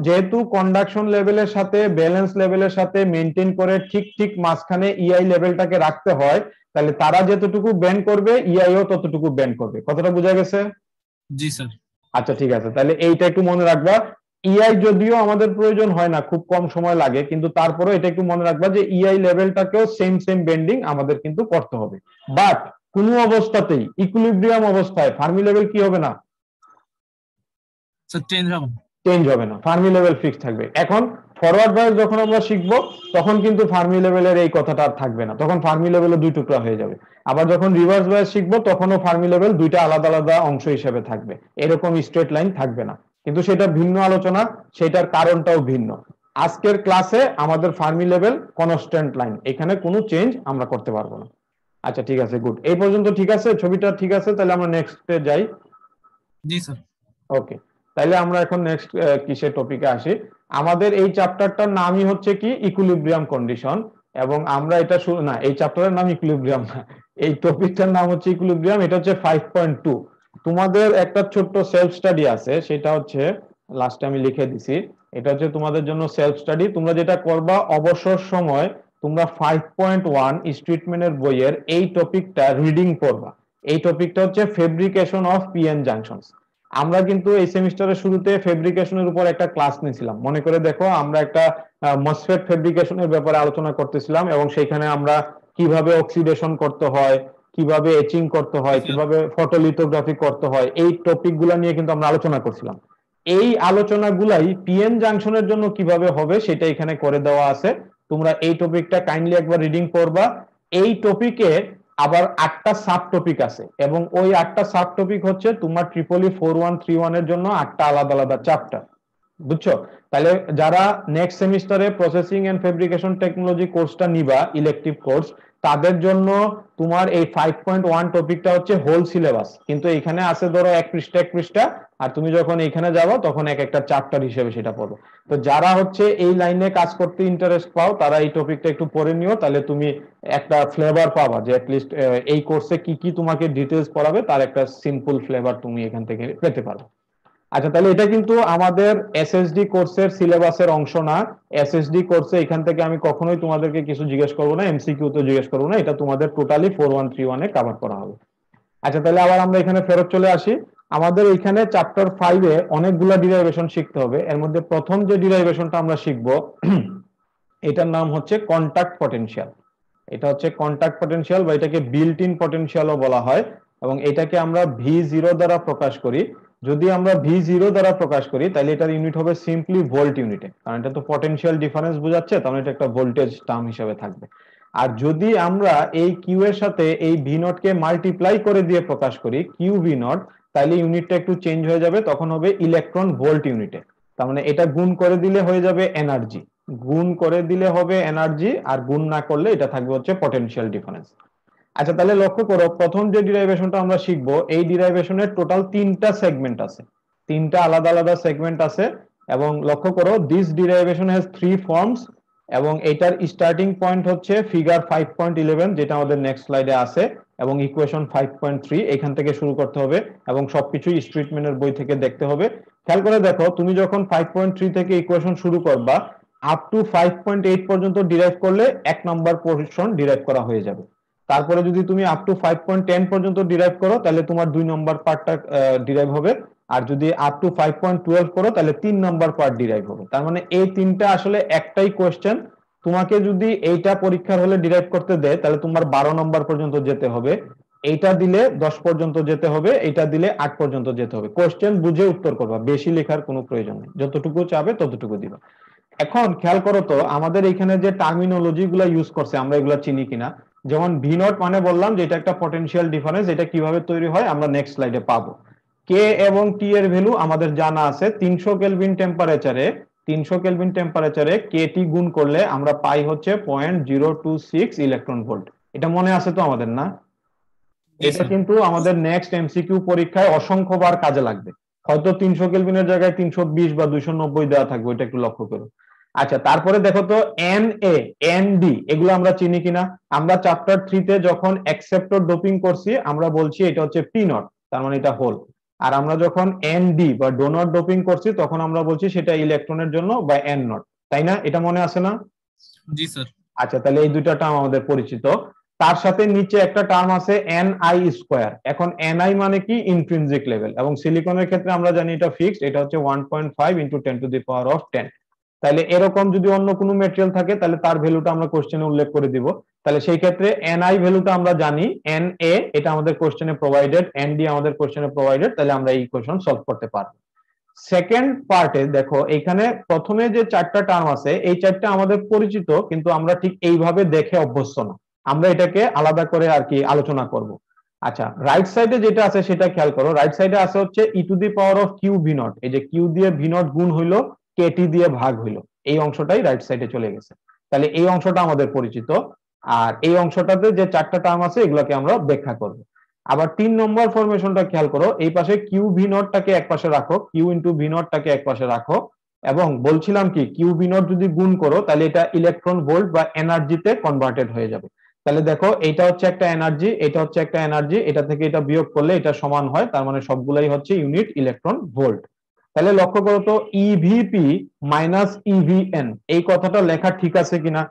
যেহেতু কন্ডাকশন লেভেলের সাথে ভ্যালেন্স লেভেলের সাথে মেনটেন করে ঠিক ঠিক মাঝখানে ইআই লেভেলটাকে রাখতে হয়, তাহলে তারা যতটুকু বেন্ড করবে ইআইও ততটুকু বেন্ড করবে। কথাটা বোঝা গেছে? জি স্যার। আচ্ছা ঠিক আছে, তাহলে এইটা একটু মনে রাখবা। ইআই যদিও আমাদের প্রয়োজন হয় না, খুব কম সময় লাগে, কিন্তু তারপরে এটা একটু মনে রাখবা যে ইআই লেভেলটাকেও সেম বেন্ডিং আমাদের কিন্তু করতে হবে। বাট কোনো অবস্থাতেই ইকুইলিব্রিয়াম অবস্থায় ফার্মি লেভেল কি হবে না? স্যার চেঞ্জ হবে না, ফার্মি লেভেল ফিক্স থাকবে। এখন ফরওয়ার্ড বায়াস যখন আমরা শিখবো তখন কিন্তু ফার্মি লেভেলের এই কথাটা আর থাকবে না, তখন ফার্মি লেভেলে দুই টুকরা হয়ে যাবে। আবার যখন রিভার্স বায়াস শিখবো তখনও ফার্মি লেভেল দুইটা আলাদা আলাদা অংশ হিসেবে থাকবে, এরকম স্ট্রেট লাইন থাকবে না। কিন্তু সেটা ভিন্ন আলোচনা, সেটার কারণটাও ভিন্ন। আজকের ক্লাসে আমাদের ফার্মি লেভেল কনস্ট্যান্ট লাইন, এখানে কোনো চেঞ্জ আমরা করতে পারবো না। আচ্ছা ঠিক আছে, গুড, এই পর্যন্ত ঠিক আছে, ছবিটা ঠিক আছে। তাহলে আমরা নেক্সটে যাই। জি স্যার। ওকে, তাহলে আমরা এখন নেক্সট কিসের টপিকে আসি। আমাদের এই চ্যাপ্টারটার নামই হচ্ছে কি ইকুইলিব্রিয়াম কন্ডিশন, এবং আমরা এটা না, এই চ্যাপ্টারের নাম ইকুইলিব্রিয়াম না, এই টপিকটার নাম হচ্ছে ইকুইলিব্রিয়াম। এটা হচ্ছে 5.2। তোমাদের একটা ছোট্ট সেলফ স্টাডি আছে, সেটা হচ্ছে লাস্টে আমি লিখে দিছি, এটা হচ্ছে তোমাদের জন্য সেলফ স্টাডি। তোমরা যেটা করবা অবসর সময় তোমরা 5.1 স্ট্রিটম্যানের বইয়ের এই টপিকটা রিডিং পড়বা। এই টপিকটা হচ্ছে ফেব্রিকেশন অফ পিএন জাংশনস। আমরা কিন্তু এই সেমিস্টারের শুরুতে ফেব্রিকেশনের উপর একটা ক্লাস নিয়েছিলাম, মনে করে দেখো। আমরা একটা মসফেট ফেব্রিকেশনের ব্যাপারে আলোচনা করতেছিলাম, এবং সেখানে আমরা কিভাবে অক্সিডেশন করতে হয়, কিভাবে এচিং করতে হয়, কিভাবে ফটোলিথোগ্রাফি করতে হয়, এই টপিকগুলো নিয়ে কিন্তু আমরা আলোচনা করছিলাম। এই আলোচনাগুলাই পিএন জাংশনের জন্য কিভাবে হবে সেটা এখানে করে দেওয়া আছে। তোমরা এই টপিকটা কাইন্ডলি একবার রিডিং করবা। এই টপিকে আবার 8টা সাব টপিক আছে, এবং ওই 8টা সাব টপিক হচ্ছে তোমার ট্রিপলি 4131 এর জন্য 8টা আলাদা আলাদা চ্যাপ্টার, বুঝছো? তাহলে যারা নেক্সট সেমিস্টারে প্রসেসিং এন্ড ফেব্রিকেশন টেকনোলজি কোর্সটা নিবা, ইলেকটিভ কোর্স, তাদের জন্য তোমার এই 5.1 টপিকটা হচ্ছে হোল সিলেবাস, কিন্তু এখানে আছে ধরো এক পৃষ্ঠা, আর তুমি যখন এখানে যাবো তখন এক একটা চ্যাপ্টার হিসেবে সেটা পড়বে। তো যারা হচ্ছে এই লাইনে কাজ করতে ইন্টারেস্ট পাও তারা এই টপিকটা একটু পড়ে নিও, তাহলে তুমি একটা ফ্লেভার পাবা যে অ্যাটলিস্ট এই কোর্সে কি কি তোমাকে ডিটেলস পড়াবে তার একটা সিম্পল ফ্লেভার তুমি এখান থেকে পেতে পারো। আচ্ছা, তাহলে এটা কিন্তু আমাদের এসএসডি কোর্সের সিলেবাসের অংশ না। এসএসডি কোর্সে এখান থেকে আমি কখনোই তোমাদেরকে কিছু জিজ্ঞেস করবো না, এমসিকিউ তো জিজ্ঞেস করবো না, এটা তোমাদের টোটালি 4131 এ কভার করা হবে। আচ্ছা, তাহলে আবার আমরা এখানে ফেরত চলে আসি। আমাদের এখানে চ্যাপ্টার 5 এ অনেকগুলা ডিরাইভেশন শিখতে হবে। এর মধ্যে প্রথম যে ডিরাইভেশনটা আমরা শিখবো এটার নাম হচ্ছে কন্টাক্ট পটেনশিয়াল। এটা হচ্ছে কন্টাক্ট পটেনশিয়াল বা এটাকে বিল্ট ইন পটেনশিয়ালও বলা হয়, এবং এটাকে আমরা V0 দ্বারা প্রকাশ করি। যদি আমরা V0 দ্বারা প্রকাশ করি তাহলে এটার ইউনিট হবে সিম্পলি ভোল্ট ইউনিটে, কারণ এটা তো পটেনশিয়াল ডিফারেন্স বোঝাচ্ছে, তাহলে এটা একটা ভোল্টেজ টার্ম হিসেবে থাকবে। আর যদি আমরা এই কিউ এর সাথে এই ভি নট কে মাল্টিপ্লাই করে দিয়ে প্রকাশ করি কিউ ভি নট, তাহলে ইউনিটটা একটু চেঞ্জ হয়ে যাবে, তখন হবে ইলেকট্রন ভোল্ট ইউনিটে। তার মানে এটা গুণ করে দিলে হয়ে যাবে এনার্জি, গুণ করে দিলে হবে এনার্জি, আর গুণ না করলে এটা থাকবে হচ্ছে পটেনশিয়াল ডিফারেন্স। আচ্ছা, তাহলে লক্ষ্য করো প্রথম যে ডিরাইভেশনটা আমরা শিখবো, এই ডিরাইভেশনের টোটাল 3টা সেগমেন্ট আছে, 3টা আলাদা আলাদা সেগমেন্ট আছে। এবং লক্ষ্য করো দিস ডিরাইভেশন হ্যাজ 3 ফর্মস, এবং এটার স্টার্টিং পয়েন্ট হচ্ছে ফিগার 5.11 যেটা আমাদের নেক্সট স্লাইডে আছে, এবং ইকুয়েশন 5.3 এখান থেকে শুরু করতে হবে, এবং সবকিছুই স্ট্রিটম্যানের বই থেকে দেখতে হবে। খেয়াল করে দেখো, তুমি যখন 5.3 থেকে ইকুয়েশন শুরু করবা আপ টু 5.8 পর্যন্ত ডিরাইভ করলে 1 নম্বর পোরশন ডিরাইভ করা হয়ে যাবে। তারপরে যদি তুমি আপ টু 5.10 পর্যন্ত ডিরাইভ করো তাহলে তোমার 2 নম্বর পার্টটা ডিরাইভ হবে, আর যদি আপ টু 5.12 করো তাহলে 3 নম্বর পার্ট ডিরাইভ হবে। তার মানে এই তিনটা আসলে একটাই কোশ্চেন। তোমাকে যদি এইটা পরীক্ষার হলে ডিরাইভ করতে দেয় তাহলে তোমার 12 নম্বর পর্যন্ত যেতে হবে, এইটা দিলে 10 পর্যন্ত যেতে হবে, এইটা দিলে 8 পর্যন্ত যেতে হবে। কোশ্চেন বুঝে উত্তর করবা, বেশি লেখার কোনো প্রয়োজন নেই, যতটুকু চাবে ততটুকু দিবা। এখন খেয়াল করো তো আমাদের এখানে যে টার্মিনোলজি গুলা ইউজ করছে আমরা এগুলা চিনি কিনা। যেমন ভি নট মানে বললাম যে এটা একটা পটেনশিয়াল ডিফারেন্স, এটা কিভাবে তৈরি হয় আমরা নেক্সট স্লাইডে পাবো। কে এবং টি এর ভ্যালু আমাদের জানা আছে। 300 কেলভিন টেম্পারেচারে কে টি গুণ করলে আমরা পাই হচ্ছে 0.026 ইলেকট্রন ভোল্ট। এটা মনে আছে তো আমাদের, না? এটা কিন্তু আমাদের নেক্সট এমসিকিউ পরীক্ষায় অসংখ্যবার কাজে লাগবে। হয়তো 300 কেলভিনের জায়গায় 320 বা 290 দেওয়া থাকবে, এটা একটু লক্ষ্য করো। আচ্ছা, তারপরে দেখো তো এন এ এন ডি এগুলো আমরা চিনি কিনা। আমরা চ্যাপ্টার 3 তে যখন অ্যাকসেপ্টর ডোপিং করছি আমরা বলছি এটা হচ্ছে পি নট, তার মানে এটা হোল। আর আমরা যখন এন ডি বা ডোনট ডোপিং করছি তখন আমরা বলছি সেটা ইলেকট্রনের জন্য বা এন নট, তাই না? এটা মনে আছে না? জি স্যার। আচ্ছা, তাহলে এই দুইটা টার্ম আমাদের পরিচিত। তার সাথে নিচে একটা টার্ম আছে এনআই স্কোয়ার। এখন এনআই মানে কি? ইন্ট্রিনসিক লেভেল, এবং সিলিকনের ক্ষেত্রে আমরা জানি এটা ফিক্সড, এটা হচ্ছে 1.5 × 10⁻10। তাহলে এরকম যদি অন্য কোনো ম্যাটেরিয়াল থাকে তাহলে তার ভ্যালুটা আমরা কোশ্চেনে উল্লেখ করে দিব। তাহলে সেই ক্ষেত্রে এনআই ভ্যালুটা আমরা জানি, এন এ এটা আমাদের কোশ্চেনে প্রোভাইডেড, এন ডি আমাদের কোশ্চেনে প্রোভাইডেড, তাহলে আমরা এই ইকুয়েশন সলভ করতে পারবো। সেকেন্ড পার্টে দেখো এখানে প্রথমে যে 4টা টার্ম আছে এই 4টা আমাদের পরিচিত, কিন্তু আমরা ঠিক এইভাবে দেখে অভ্যস্ত না, আমরা এটাকে আলাদা করে আর কি আলোচনা করব। আচ্ছা, রাইট সাইডে যেটা আছে সেটা খেয়াল করো। রাইট সাইডে আছে হচ্ছে e⁻ কিউ ভি নট, এই যে কিউ দিয়ে ভি নট গুণ হইলো কেটি দিয়ে ভাগ হইলো, এই অংশটাই রাইট সাইডে চলে গেছে। তাহলে এই অংশটা আমাদের পরিচিত, আর এই অংশটাতে যে 4টা টার্ম আছে এগুলোকে আমরা ব্যাখ্যা করব। আবার 3 নম্বর ফরমেশনটা খেয়াল করো, এই পাশে কিউ ভি নটটাকে এক পাশে রাখো, কিউ ইন্টু ভি নটটাকে এক পাশে রাখো, এবং বলছিলাম কি কিউ ভি নট যদি গুণ করো তাহলে এটা ইলেকট্রন ভোল্ট বা এনার্জিতে কনভার্টেড হয়ে যাবে। তাহলে দেখো এটা হচ্ছে একটা এনার্জি, এটা হচ্ছে একটা এনার্জি, এটা থেকে এটা বিয়োগ করলে এটা সমান হয়, তার মানে সবগুলাই হচ্ছে ইউনিট ইলেকট্রন ভোল্ট। তাহলে লক্ষ্য করো তো ইভিপি মাইনাস ইভিএন এই কথাটা লেখা ঠিক আছে কিনা।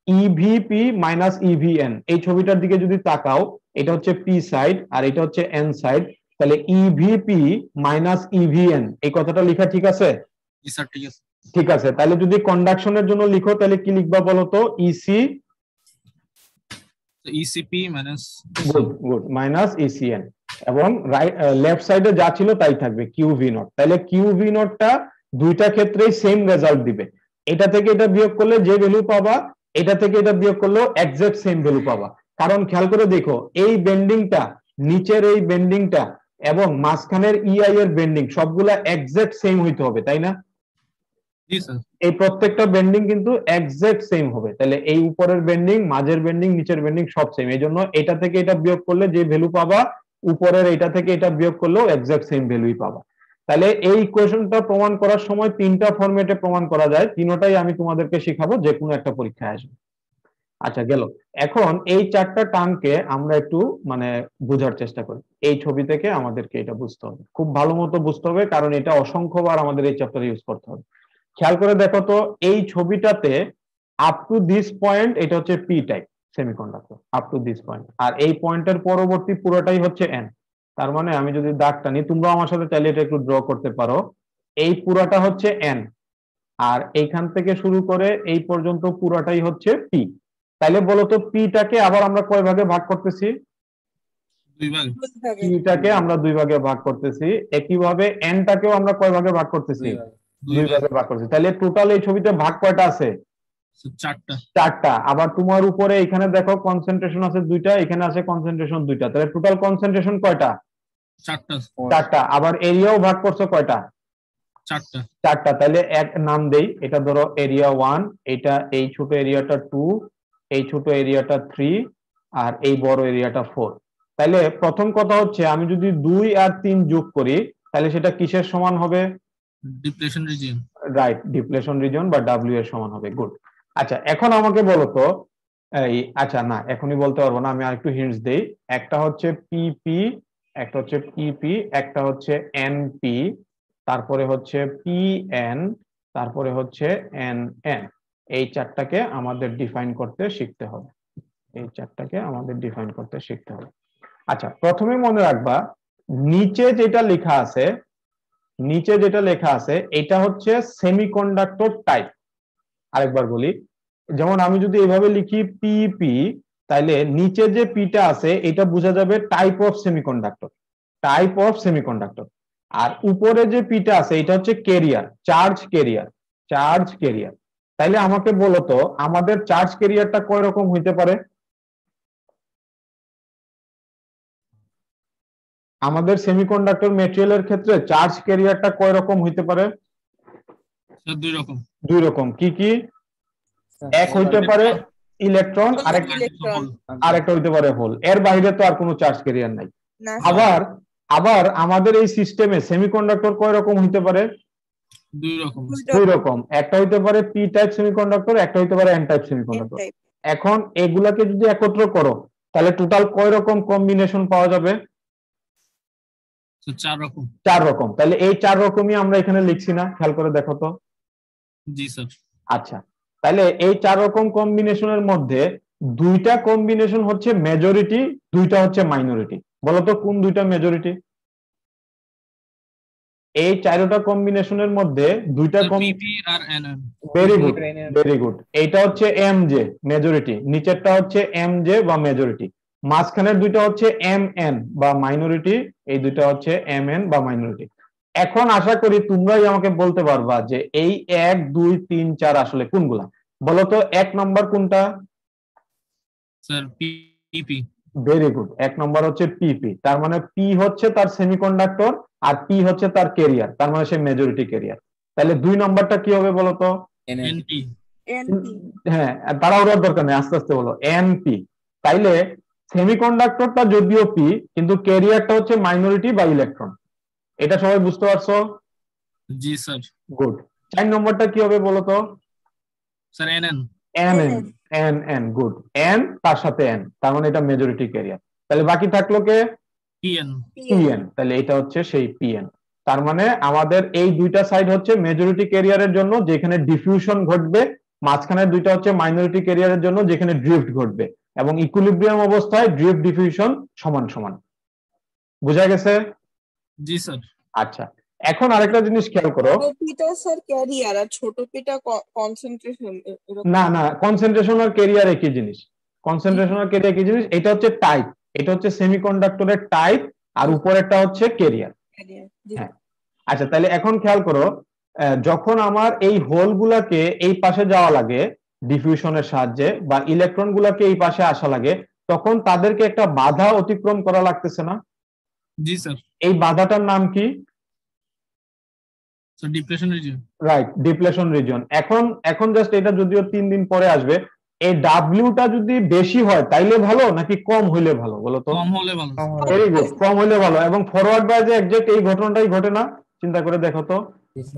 ইভিপি মাইনাস ইভিএন এই ছবিটার দিকে যদি তাকাও, এটা হচ্ছে পি সাইড আর এটা হচ্ছে এন সাইড, তাহলে ইভিপি মাইনাস ইভিএন এই কথাটা লেখা ঠিক আছে? জি স্যার, ঠিক আছে। ঠিক আছে, তাহলে যদি কন্ডাকশনের জন্য লিখো তাহলে কি লিখবা বলো তো? EC ECP minus good minus ECN, এবং লেফট সাইডে যা ছিল তাই থাকবে কিউ ভি নট। তাহলে কিউ ভি নটটা দুইটা ক্ষেত্রেই সেম রেজাল্ট দিবে। এটা থেকে এটা বিয়োগ করলে যে ভ্যালু পাবা, এটা থেকে এটা বিয়োগ করলেও এক্সাক্ট সেম ভ্যালু পাবা। কারণ খেয়াল করে দেখো এই বেন্ডিংটা, নিচের এই বেন্ডিংটা এবং মাঝখানের ইআই এর বেন্ডিং সবগুলা এক্সাক্ট সেম হইতে হবে, তাই না? জি স্যার। এই প্রত্যেকটা বেন্ডিং কিন্তু এক্সাক্ট সেম হবে। তাহলে এই উপরের বেন্ডিং, মাঝের বেন্ডিং, নিচের বেন্ডিং সব সেম, এই জন্য এটা থেকে এটা বিয়োগ করলে যে ভ্যালু পাবা উপরের এটা থেকে এটা বিয়োগ করলেও এক্সাক্ট সেম ভ্যালুই পাবা। তাহলে এই ইকুয়েশনটা প্রমাণ করার সময় 3টা ফরম্যাটে প্রমাণ করা যায়, তিনটাই আমি তোমাদেরকে শেখাবো, যে কোনো একটা পরীক্ষায় আসবে। আচ্ছা গেল। এখন এই চারটা টার্মকে আমরা একটু মানে বোঝার চেষ্টা করি। এই ছবি থেকে আমাদেরকে এটা বুঝতে হবে, খুব ভালো মতো বুঝতে হবে, কারণ এটা অসংখ্যবার আমাদের এই চ্যাপ্টারে ইউজ করতে হবে। খেয়াল করে দেখো তো, এই ছবিটাতে আপ টু দিস পয়েন্ট এটা হচ্ছে P type semiconductor, up to this point, আর এই পয়েন্টের পরবর্তী পুরোটাই হচ্ছে এন। তার মানে আমি যদি দাগ টানি, তোমরা আমার সাথে চাইলে এটা একটু ড্র করতে পারো, এই পুরাটা হচ্ছে এন, আর এইখান থেকে শুরু করে এই পর্যন্ত পুরাটাই হচ্ছে পি। তাইলে বলতো পিটাকে আবার আমরা কয় ভাগে ভাগ করতেছি? 2 ভাগে। পিটাকে আমরা 2 ভাগে ভাগ করতেছি। একইভাবে এনটাকেও আমরা কয় ভাগে ভাগ করতেছি? 2 ভাগে ভাগ করতেছি। তাহলে টোটাল এই ছবিতে ভাগ কয়টা আছে? স্যার 4টা। 4টা। আবার তোমার উপরে এখানে দেখো কনসেন্ট্রেশন আছে 2টা, এখানে আছে কনসেন্ট্রেশন 2টা, তাহলে টোটাল কনসেন্ট্রেশন কয়টা? 4টা। 4টা। আবার এরিয়াও ভাগ করছো কয়টা? 4টা। 4টা। তাহলে এক নাম দেই, এটা ধরো এরিয়া 1, এটা এই ছোট এরিয়াটা 2, এই ছোট এরিয়াটা 3, আর এই বড় এরিয়াটা 4। তাহলে প্রথম কথা হচ্ছে, আমি যদি 2 আর 3 যোগ করি তাহলে সেটা কিসের সমান হবে? Depletion region. Right, depletion reason বা ডাব্লিউ এর সমান হবে। গুড। আচ্ছা এখন আমাকে বলো তো, এই আচ্ছা না এখনই বলতে পারবো না, আমি আরেকটু হিন্টস দেই। একটা হচ্ছে পিপি, একটা হচ্ছে পিপি, একটা হচ্ছে এনপি, তারপরে হচ্ছে পিএন, তারপরে হচ্ছে এনএন। এই চারটাকে আমাদের ডিফাইন করতে শিখতে হবে, এই চারটাকে আমাদের ডিফাইন করতে শিখতে হবে। আচ্ছা প্রথমে মনে রাখবা, নিচে যেটা লেখা আছে, নিচে যেটা লেখা আছে এটা হচ্ছে সেমিকন্ডাক্টর টাইপ। আরেকবার বলি, যেমন আমি যদি এইভাবে লিখি পিপি, তাইলে নিচে যে পিটা আছে এটা বোঝা যাবে type of semiconductor, type of semiconductor. আর উপরে যে পিটা আছে এটা হচ্ছে carrier, charge carrier, charge carrier. তাইলে আমাকে বলো তো, আমাদের চার্জ ক্যারিয়ারটা কয় রকম হইতে পারে? আমাদের সেমিকন্ডাক্টর ম্যাটেরিয়ালের ক্ষেত্রে চার্জ ক্যারিয়ারটা কয় রকম হইতে পারে? স্যার 2 রকম। 2 রকম। কি কি? এক হইতে পারে ইলেকট্রন, ইলেকট্রন আরেকটা হইতে পারে হোল। এর বাইরে তো আর কোনো চার্জ ক্যারিয়ার নাই। না আবার আবার আমাদের এই সিস্টেমে সেমিকন্ডাক্টর কয় রকম হইতে পারে? 2 রকম। 2 রকম। একটা হইতে পারে পি টাইপ সেমিকন্ডাক্টর, একটা হইতে পারে এন টাইপ সেমিকন্ডাক্টর। টাইপ এখন এগুলাকে যদি একত্র করো তাহলে টোটাল কয় রকম কম্বিনেশন পাওয়া যাবে? স্যার 4 রকম। 4 রকম। তাহলে এই 4 রকমই আমরা এখানে লিখছি না? খেয়াল করে দেখো তো। জি স্যার। আচ্ছা তাহলে এই 4 রকম কম্বিনেশনের মধ্যে 2টা কম্বিনেশন হচ্ছে মেজরিটি, 2টা হচ্ছে মাইনরিটি। বলতো কোন 2টা মেজরিটি? এই 4টা কম্বিনেশনের মধ্যে 2টা পিপি আর NN. Very good, very good. এইটা হচ্ছে এম জে মেজরিটি, নিচেরটা হচ্ছে এম জে বা মেজরিটি, মাঝখানের 2টা হচ্ছে এম এন বা মাইনরিটি, এই 2টা হচ্ছে এম এন বা মাইনরিটি। এখন আশা করি তোমরাই আমাকে বলতে পারবা যে এই 1 2 3 4 আসলে কোনগুলা। বলতো 1 নাম্বার কোনটা? স্যার পিপি। ভেরি গুড, 1 নাম্বার হচ্ছে পিপি। তার মানে পি হচ্ছে তার সেমিকন্ডাক্টর আর পি হচ্ছে তার ক্যারিয়ার, তার মানে সে মেজরিটি ক্যারিয়ার। তাহলে 2 নাম্বারটা কি হবে বলতো? এনপি। এনপি হ্যাঁ, তাড়াহুড়োর দরকার নেই, আস্তে আস্তে বলো। এনপি। তাইলে সেমিকন্ডাক্টরটা যদিও পি, কিন্তু ক্যারিয়ারটা হচ্ছে মাইনরিটি বা ইলেকট্রন। এটা সবাই বুঝতে পারছো? জি স্যার। গুড। 4 নম্বরটা কি হবে বলতো? Sir NN. N N, N N. Good. N তার সাথে এন, তার মানে এটা মেজরিটি ক্যারিয়ার। তাহলে বাকি থাকলো কে? পিএন। পিএন। তাহলে এটা হচ্ছে সেই পিএন। তার মানে আমাদের এই 2টা সাইড হচ্ছে মেজরিটি ক্যারিয়ারের জন্য যেখানে ডিফিউশন ঘটবে, মাঝখানে 2টা হচ্ছে মাইনরিটি ক্যারিয়ারের জন্য যেখানে ড্রিফট ঘটবে, এবং ইকুইলিব্রিয়াম অবস্থায় ড্রিফট ডিফিউশন সমান সমান। বুঝা গেছে? জি স্যার। আচ্ছা এখন আরেকটা জিনিস খেয়াল করো। বড় পিটা স্যার ক্যারিয়ার আর ছোট পিটা কনসেন্ট্রেশন না না, কনসেন্ট্রেশন আর ক্যারিয়ার একই জিনিস, কনসেন্ট্রেশন আর ক্যারিয়ার একই জিনিস। এটা হচ্ছে টাইপ, এটা হচ্ছে সেমিকন্ডাক্টরের টাইপ, আর উপরেরটা হচ্ছে ক্যারিয়ার। হ্যাঁ। আচ্ছা তাহলে এখন খেয়াল করো, যখন আমার এই হোল গুলাকে এই পাশে যাওয়া লাগে ডিফিউশনের সাহায্যে, বা ইলেকট্রন গুলাকে এই পাশে আসা লাগে, তখন তাদেরকে একটা বাধা অতিক্রম করা লাগতেছে না? জি স্যার। এই বাধাটার নাম কি? Sir depletion region. Right, depletion reason. এখন জাস্ট এটা যদিও 3 দিন পরে আসবে, এই ডাব্লিউটা যদি বেশি হয় তাইলে ভালো নাকি কম হইলে ভালো বলো তো? কম হলে ভালো। ভেরি গুড, কম হইলে ভালো। এবং ফরওয়ার্ড বায়াসে এক্সাক্ট এই ঘটনাটাই ঘটে না? চিন্তা করে দেখো তো।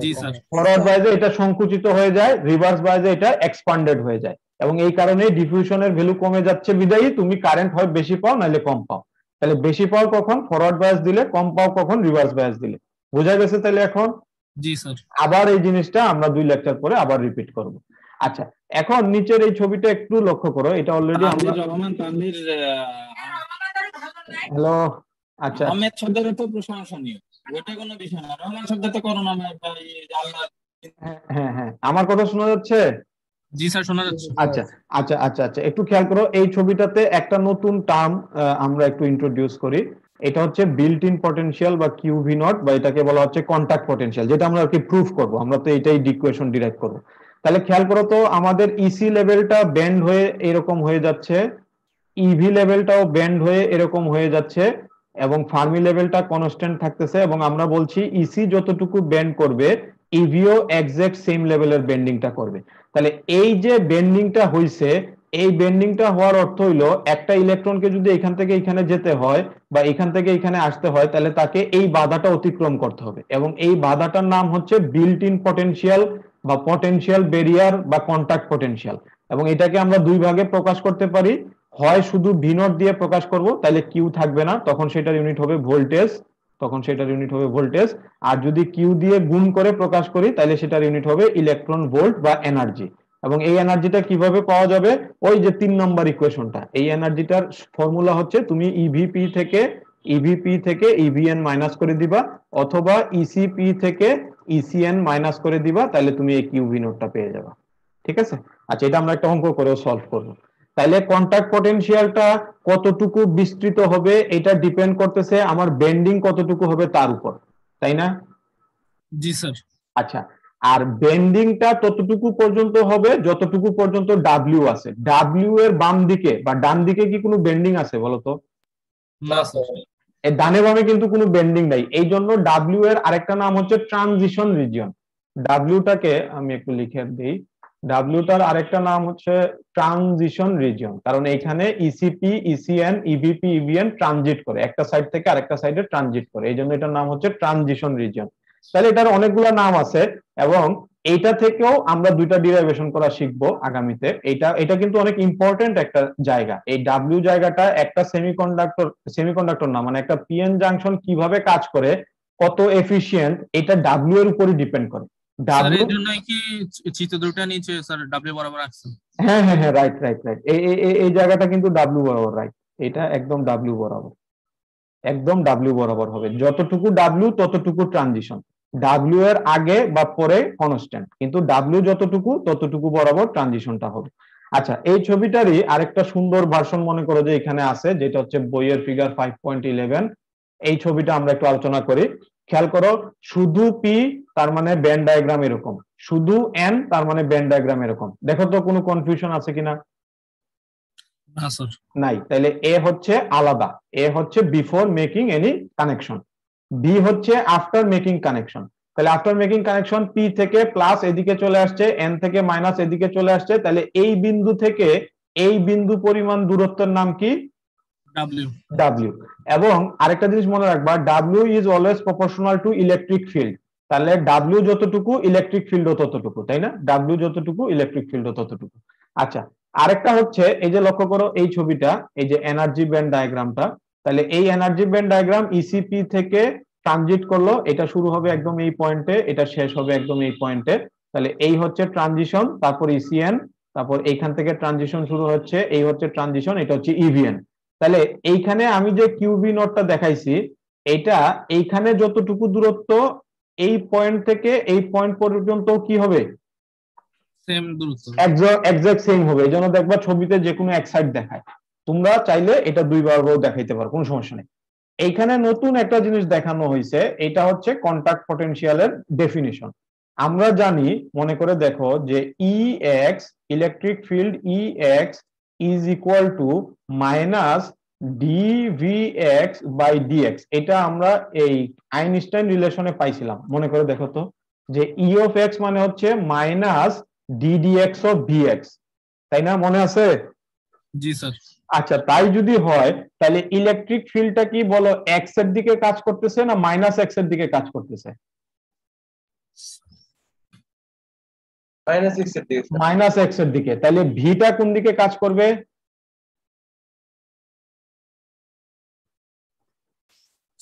জি স্যার। ফরওয়ার্ড বায়াসে এটা সংকুচিত হয়ে যায়, রিভার্স বায়াসে এটা এক্সপান্ডেড হয়ে যায়। এবং এই কারণে ডিফিউশনের ভ্যালু কমে যাচ্ছে বিদায়ী তুমি কারেন্ট হয় বেশি পাও নাহলে কম পাও। তাহলে বেশি পাও কখন ফরওয়ার্ড বায়াস দিলে, কম পাও কখন রিভার্স বায়াস দিলে। বোঝা গেছে তাহলে এখন? জি স্যার। আবার এই জিনিসটা আমরা 2 লেকচার পরে আবার রিপিট করব। আচ্ছা এখন নিচের এই ছবিটা একটু লক্ষ্য করো, এটা অলরেডি আমরা রহমান তানভীর হ্যালো আচ্ছা আহমেদ শব্দের তো প্রশংসনীয়, ওটা কোনো বিষয় না। রহমান শব্দ তো করোনা আল্লাহ। হ্যাঁ হ্যাঁ আমার কথা শোনা যাচ্ছে? জি স্যার শোনা যাচ্ছে। আচ্ছা আচ্ছা আচ্ছা আচ্ছা একটু খেয়াল করো, এই ছবিটাতে একটা নতুন টার্ম আমরা একটু ইন্ট্রোডিউস করি। এটা হচ্ছে বিল্ট ইন পটেনশিয়াল বা কিউভি নট, বা এটাকে বলা হচ্ছে কন্টাক্ট পটেনশিয়াল, যেটা আমরা আর কি প্রুফ করব। আমরা তো এটাই ইকুয়েশন ডিরাইভ করব। তাহলে খেয়াল করো তো আমাদের ইসি লেভেলটা বেন্ড হয়ে এরকম হয়ে যাচ্ছে, ইভি লেভেলটাও বেন্ড হয়ে এরকম হয়ে যাচ্ছে, এবং ফার্মি লেভেলটা কনস্ট্যান্ট থাকতেছে, এবং আমরা বলছি ইসি যতটুকু বেন্ড করবে ইভিও এক্সাক্ট সেম লেভেলের বেন্ডিংটা করবে। তাহলে এই যে বেন্ডিংটা হইছে, এই বেন্ডিংটা হওয়ার অর্থ হইলো একটা ইলেকট্রনকে যদি এখান থেকে এখানে যেতে হয় বা এখান থেকে এখানে আসতে হয়, তাহলে তাকে এই বাধাটা অতিক্রম করতে হবে, এবং এই বাধাটার নাম হচ্ছে বিল্ট ইন পটেনশিয়াল বা পটেনশিয়াল ব্যারিয়ার বা কন্টাক্ট পটেনশিয়াল। এবং এটাকে আমরা দুই ভাগে প্রকাশ করতে পারি, হয় শুধু ভি নট দিয়ে প্রকাশ করব, তাহলে কিউ থাকবে না, তখন সেটার ইউনিট হবে ভোল্টেজ, আর যদি কিউ দিয়ে গুণ করে প্রকাশ করি তাহলে সেটার ইউনিট হবে ইলেকট্রন ভোল্ট বা এনার্জি। এবং এই এনার্জিটা কিভাবে পাওয়া যাবে, ওই যে 3 নম্বর ইকুয়েশনটা, এই এনার্জিটার ফর্মুলা হচ্ছে তুমি ইভিপি থেকে ইভিএন মাইনাস করে দিবা, অথবা ইসিপি থেকে ইসিএন মাইনাস করে দিবা, তাহলে তুমি এই কিউভি নোটটা পেয়ে যাবে। ঠিক আছে? আচ্ছা এটা আমরা একটা অঙ্ক করেও সলভ করব। তাহলে কন্টাক্ট পটেনশিয়ালটা কতটুকু বিস্তৃত হবে এটা ডিপেন্ড করতেছে আমার বেন্ডিং কতটুকু হবে তার উপর, তাই না? জি স্যার। আচ্ছা আর বেন্ডিংটা ততটুকু পর্যন্ত হবে যতটুকু পর্যন্ত ডাব্লিউ আছে। ডাব্লিউ এর বাম দিকে বা ডান দিকে কি কোনো বেন্ডিং আছে বলতো? না স্যার। এই ডানে বামে কিন্তু কোনো বেন্ডিং নাই, এই জন্য ডাব্লিউ এর আরেকটা নাম হচ্ছে ট্রানজিশন রিজিয়ন। ডাব্লিউটাকে আমি একটু লিখে দিই, ডাব্লিউটার আরেকটা নাম হচ্ছে ট্রানজিশন রিজিয়ন, কারণ এখানে ইসিপি ইসিএন ইভিপি ইভিএন ট্রানজিট করে, একটা সাইড থেকে আরেকটা সাইডে ট্রানজিট করে, এই জন্য এটার নাম হচ্ছে ট্রানজিশন রিজিয়ন। তাহলে এটার অনেকগুলো নাম আছে, এবং এইটা থেকেও আমরা দুইটা ডিরাইভেশন করা শিখবো আগামীতে। এটা কিন্তু অনেক ইম্পর্টেন্ট একটা জায়গা। এই ডাব্লিউ জায়গাটা একটা সেমিকন্ডাক্টর না, মানে একটা পিএন জাংশন কিভাবে কাজ করে, কত এফিশিয়েন্ট, এটা ডাব্লিউ এর উপরই ডিপেন্ড করে। স্যার এর জন্যই কি চিত্র দুটো নিচে স্যার ডাব্লিউ বরাবর রাখছেন? হ্যাঁ হ্যাঁ হ্যাঁ রাইট রাইট রাইট, এই জায়গাটা কিন্তু ডাব্লিউ বরাবর, রাইট, এটা একদম ডাব্লিউ বরাবর, একদম ডাব্লিউ বরাবর হবে। যতটুকু ডাব্লিউ ততটুকু ট্রানজিশন, ডাব্লিউ এর আগে বা পরে কনস্ট্যান্ট, কিন্তু ডাব্লিউ যতটুকু ততটুকু বরাবর ট্রানজিশনটা হবে। আচ্ছা এই ছবিটারই আরেকটা সুন্দর ভার্সন মনে করো যে এখানে আছে, যেটা হচ্ছে বইয়ের ফিগার 5.11। এই ছবিটা আমরা একটু আলোচনা করি। খেয়াল করো, শুধু পি তার মানে ব্যান্ড ডায়াগ্রাম এরকম, শুধু এন তার মানে ব্যান্ড ডায়াগ্রাম এরকম। দেখো তো কোনো কনফিউশন আছে কিনা? না স্যার। নাই। তাহলে এ হচ্ছে আলাদা, এ হচ্ছে before making any connection, B হচ্ছে আফটার মেকিং কানেকশন। তাহলে আফটার মেকিং কানেকশন পি থেকে প্লাস এদিকে চলে আসছে, এন থেকে মাইনাস এদিকে চলে আসছে, তাহলে এই বিন্দু থেকে এই বিন্দু পরিমাণ দূরত্বের নাম কি? ডাব্লিউ। ডাব্লিউ। এবং আরেকটা জিনিস মনে রাখবা, W is always proportional to electric field. তাহলে ডাব্লিউ যতটুকু ইলেকট্রিক ফিল্ডও ততটুকু, তাই না? ডাব্লিউ যতটুকু ইলেকট্রিক ফিল্ডও ততটুকু। আচ্ছা আরেকটা হচ্ছে এই যে লক্ষ্য করো এই ছবিটা, এই যে এনার্জি ব্যান্ড ডায়াগ্রামটা, তাহলে এই এনার্জি ব্যান্ড ডায়াগ্রাম ইসিপি থেকে ট্রানজিট করলো, এটা শুরু হবে একদম এই পয়েন্টে, এটা শেষ হবে একদম এই পয়েন্টে। তাহলে এই হচ্ছে ট্রানজিশন, তারপর ইসিএন, তারপর এইখান থেকে ট্রানজিশন শুরু হচ্ছে, এই হচ্ছে ট্রানজিশন, এটা হচ্ছে ইভিএন। তাহলে এইখানে আমি যে কিউবি নটটা দেখাইছি, এটা এইখানে যতটুকু দূরত্ব এই পয়েন্ট থেকে এই পয়েন্ট পর্যন্ত কি হবে? সেম দূরত্ব, এক্সাক্ট সেম হবে। এই জন্য দেখবা ছবিতে যে কোনো এক সাইড দেখায়, তোমরা চাইলে এটা দুইবারও দেখাইতে পারো, কোনো সমস্যা নেই। এইখানে নতুন একটা জিনিস দেখানো হয়েছে, এটা হচ্ছে কন্টাক্ট পটেনশিয়ালের ডেফিনিশন। আমরা জানি, মনে করে দেখো যে E X electric field E X is equal to minus DVX by DX. এটা আমরা এই আইনস্টাইন রিলেশনে পাইছিলাম, মনে করে দেখো তো, যে ই অফ এক্স মানে হচ্ছে মাইনাস ডিডিএক্স অফ ভিএক্স, তাই না? মনে আছে? জি স্যার। আচ্ছা তাই যদি হয় তাহলে ইলেকট্রিক ফিল্ডটা কি বলো, এক্স এর দিকে কাজ করতেছে না মাইনাস এক্স এর দিকে কাজ করতেছে? -x এর দিকে স্যার। -x এর দিকে, তাহলে ভিটা কোন দিকে কাজ করবে?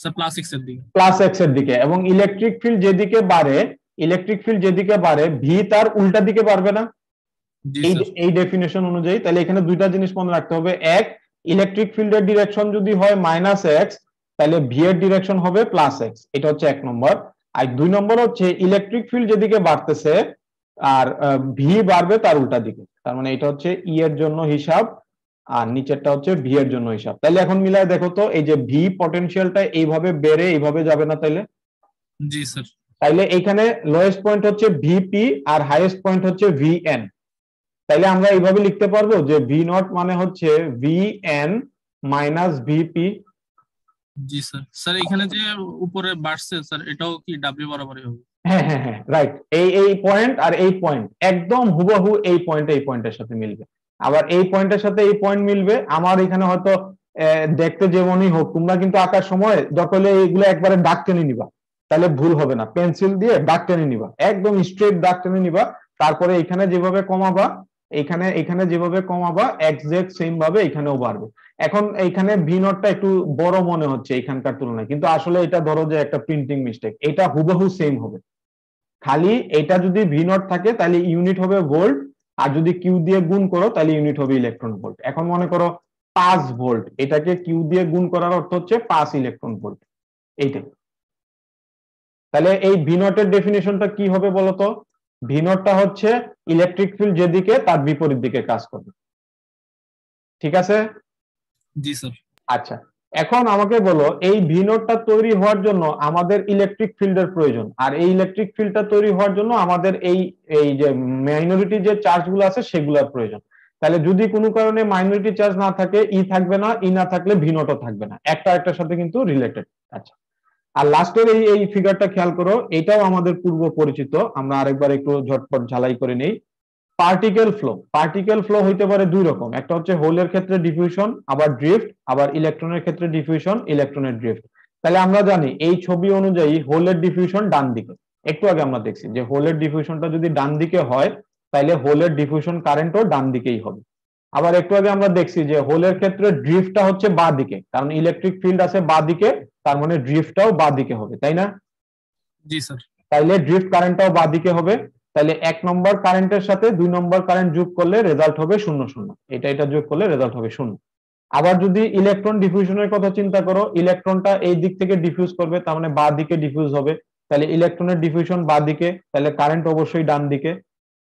স্যার +x এর দিকে। +x এর দিকে, এবং ইলেকট্রিক ফিল্ড যেদিকে বাড়ে ভি তার উল্টা দিকে বাড়বে না? জি এই স্যার। এই ডেফিনেশন অনুযায়ী তাহলে এখানে দুইটা জিনিস মনে রাখতে হবে। এক, ইলেকট্রিক ফিল্ডের ডিরেকশন যদি হয় -x, তাহলে ভি এর ডিরেকশন হবে +x। এটা হচ্ছে 1 নম্বর। আর 2 নম্বর হচ্ছে ইলেকট্রিক ফিল্ড যেদিকে বাড়তেছে আর ভি বাড়বে তার উল্টা দিকে, তার মানে এটা হচ্ছে ই এর জন্য হিসাব আর নিচেরটা হচ্ছে ভি এর জন্য হিসাব। তাহলে এখন মিলায় দেখো তো, এই যে ভি পটেনশিয়ালটা এইভাবে বেড়ে এইভাবে যাবে না তাইলে? জি স্যার। তাইলে এইখানে লোয়েস্ট পয়েন্ট হচ্ছে ভিপি আর হাইয়েস্ট পয়েন্ট হচ্ছে ভিএন। তাইলে আমরা এইভাবে লিখতে পারবো যে ভি নট মানে হচ্ছে ভিএন মাইনাস ভিপি। জি স্যার। স্যার এখানে যে উপরে বাড়ছে স্যার, এটাও কি ডাব্লিউ বরাবরই হবে? হ্যাঁ হ্যাঁ হ্যাঁ, রাইট। এই পয়েন্ট আর এই পয়েন্ট একদম হুবহু এই পয়েন্টের সাথে মিলবে, আবার এই পয়েন্টের সাথে এই পয়েন্ট মিলবে। আমার এখানে হয়তো দেখতে যেমনই হোক, তোমরা কিন্তু আঁকার সময় দরকার এইগুলো একবারে দাগ টেনে নিবা, তাহলে ভুল হবে না। পেন্সিল দিয়ে দাগ টেনে নিবা, একদম স্ট্রেট দাগ টেনে নিবা। তারপরে এখানে যেভাবে কমাবা, এখানে যেভাবে কমাবা এক্সাক্ট সেম ভাবে এখানেও বাড়বে। এখন এইখানে ভি নটটা একটু বড় মনে হচ্ছে এখানকার তুলনায়, কিন্তু আসলে এটা ধরো যে একটা প্রিন্টিং মিস্টেক, এটা হুবহু সেম হবে। খালি এটা যদি ভি নট থাকে তাহলে ইউনিট হবে ভোল্ট, আর যদি কিউ দিয়ে গুণ করো তাহলে ইউনিট হবে ইলেকট্রন ভোল্ট। এখন মনে করো 5 ভোল্ট, এটাকে কিউ দিয়ে গুণ করার অর্থ হচ্ছে 5 ইলেকট্রন ভোল্ট, এইটাই। তাহলে এই ভি নটের ডেফিনেশনটা কি হবে বলতো? ভি নটটা হচ্ছে ইলেকট্রিক ফিল্ড যেদিকে তার বিপরীত দিকে কাজ করবে। ঠিক আছে? জি স্যার। আচ্ছা, এখন আমাকে বলো এই ভি নোটটা তৈরি হওয়ার জন্য আমাদের ইলেকট্রিক ফিল্ডের প্রয়োজন, আর এই ইলেকট্রিক ফিল্ডটা তৈরি হওয়ার জন্য আমাদের এই যে মাইনরিটি যে চার্জগুলো আছে সেগুলোর প্রয়োজন। তাহলে যদি কোনো কারণে মাইনরিটি চার্জ না থাকে, ই থাকবে না, ই না থাকলে ভি নোটও থাকবে না, একটা একটার সাথে কিন্তু রিলেটেড। আচ্ছা, আর লাস্টের এই ফিগারটা খেয়াল করো, এটাও আমাদের পূর্ব পরিচিত, আমরা আরেকবার একটু ঝটপট ঝালাই করে নেই। পার্টিকেল ফ্লো হইতে পারে দুই রকম, একটা হচ্ছে হোলের ক্ষেত্রে ডিফিউশন আবার ড্রিফট, আবার ইলেকট্রনের ক্ষেত্রে ডিফিউশন ইলেকট্রনের ড্রিফট। তাহলে আমরা জানি এই ছবি অনুযায়ী হোলের ডিফিউশন ডান দিকে। একটু আগে আমরা দেখছি যে হোলের ডিফিউশনটা যদি ডান দিকে হয় তাহলে হোলের ডিফিউশন কারেন্টও ডান দিকেই হবে। আবার একটু আগে আমরা দেখছি যে হোলের ক্ষেত্রে ড্রিফটটা হচ্ছে বাঁ দিকে, কারণ ইলেকট্রিক ফিল্ড আছে বাঁ দিকে, তার মানে ড্রিফটটাও বাঁ দিকে হবে, তাই না? জি স্যার। তাইলে ড্রিফট কারেন্টটাও বাঁ দিকে হবে। তাহলে 1 নম্বর কারেন্টের সাথে 2 নম্বর কারেন্ট যোগ করলে রেজাল্ট হবে 0 0, এটা যোগ করলে রেজাল্ট হবে 0। আবার যদি ইলেকট্রন ডিফিউশনের কথা চিন্তা করো, ইলেকট্রনটা এই দিক থেকে ডিফিউজ করবে, তার মানে বাঁ দিকে ডিফিউজ হবে, তাহলে ইলেকট্রনের ডিফিউশন বাঁ দিকে, তাহলে কারেন্ট অবশ্যই ডান দিকে।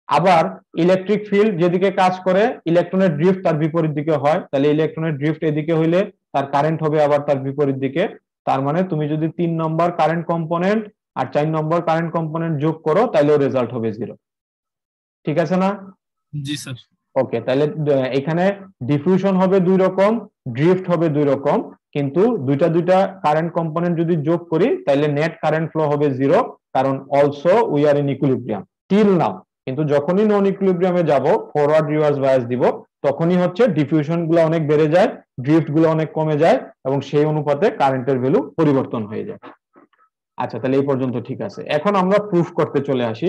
আবার ইলেকট্রিক ফিল্ড যেদিকে কাজ করে ইলেকট্রনের ড্রিফট তার বিপরীত দিকে হয়, তাহলে ইলেকট্রনের ড্রিফট এদিকে হইলে তার কারেন্ট হবে আবার তার বিপরীত দিকে। তার মানে তুমি যদি 3 নম্বর কারেন্ট কম্পোনেন্ট আর 4 নম্বর কারেন্ট কম্পোনেন্ট যোগ করো তাহলেও রেজাল্ট হবে 0। ঠিক আছে না? জি স্যার। ওকে, তাহলে এখানে ডিফিউশন হবে দুই রকম, ড্রিফট হবে দুই রকম, কিন্তু দুইটা কারেন্ট কম্পোনেন্ট যদি যোগ করি তাহলে নেট কারেন্ট ফ্লো হবে 0, কারণ also we are in equilibrium till now. কিন্তু যখনই নন ইকুইলিব্রিয়ামে যাব, ফরওয়ার্ড রিভার্স বায়াস দিব, তখনই হচ্ছে ডিফিউশন গুলো অনেক বেড়ে যায়, ড্রিফট গুলো অনেক কমে যায়, এবং সেই অনুপাতে কারেন্টের ভ্যালু পরিবর্তন হয়ে যায়। আচ্ছা, তাহলে এই পর্যন্ত ঠিক আছে। এখন আমরা প্রুফ করতে চলে আসি।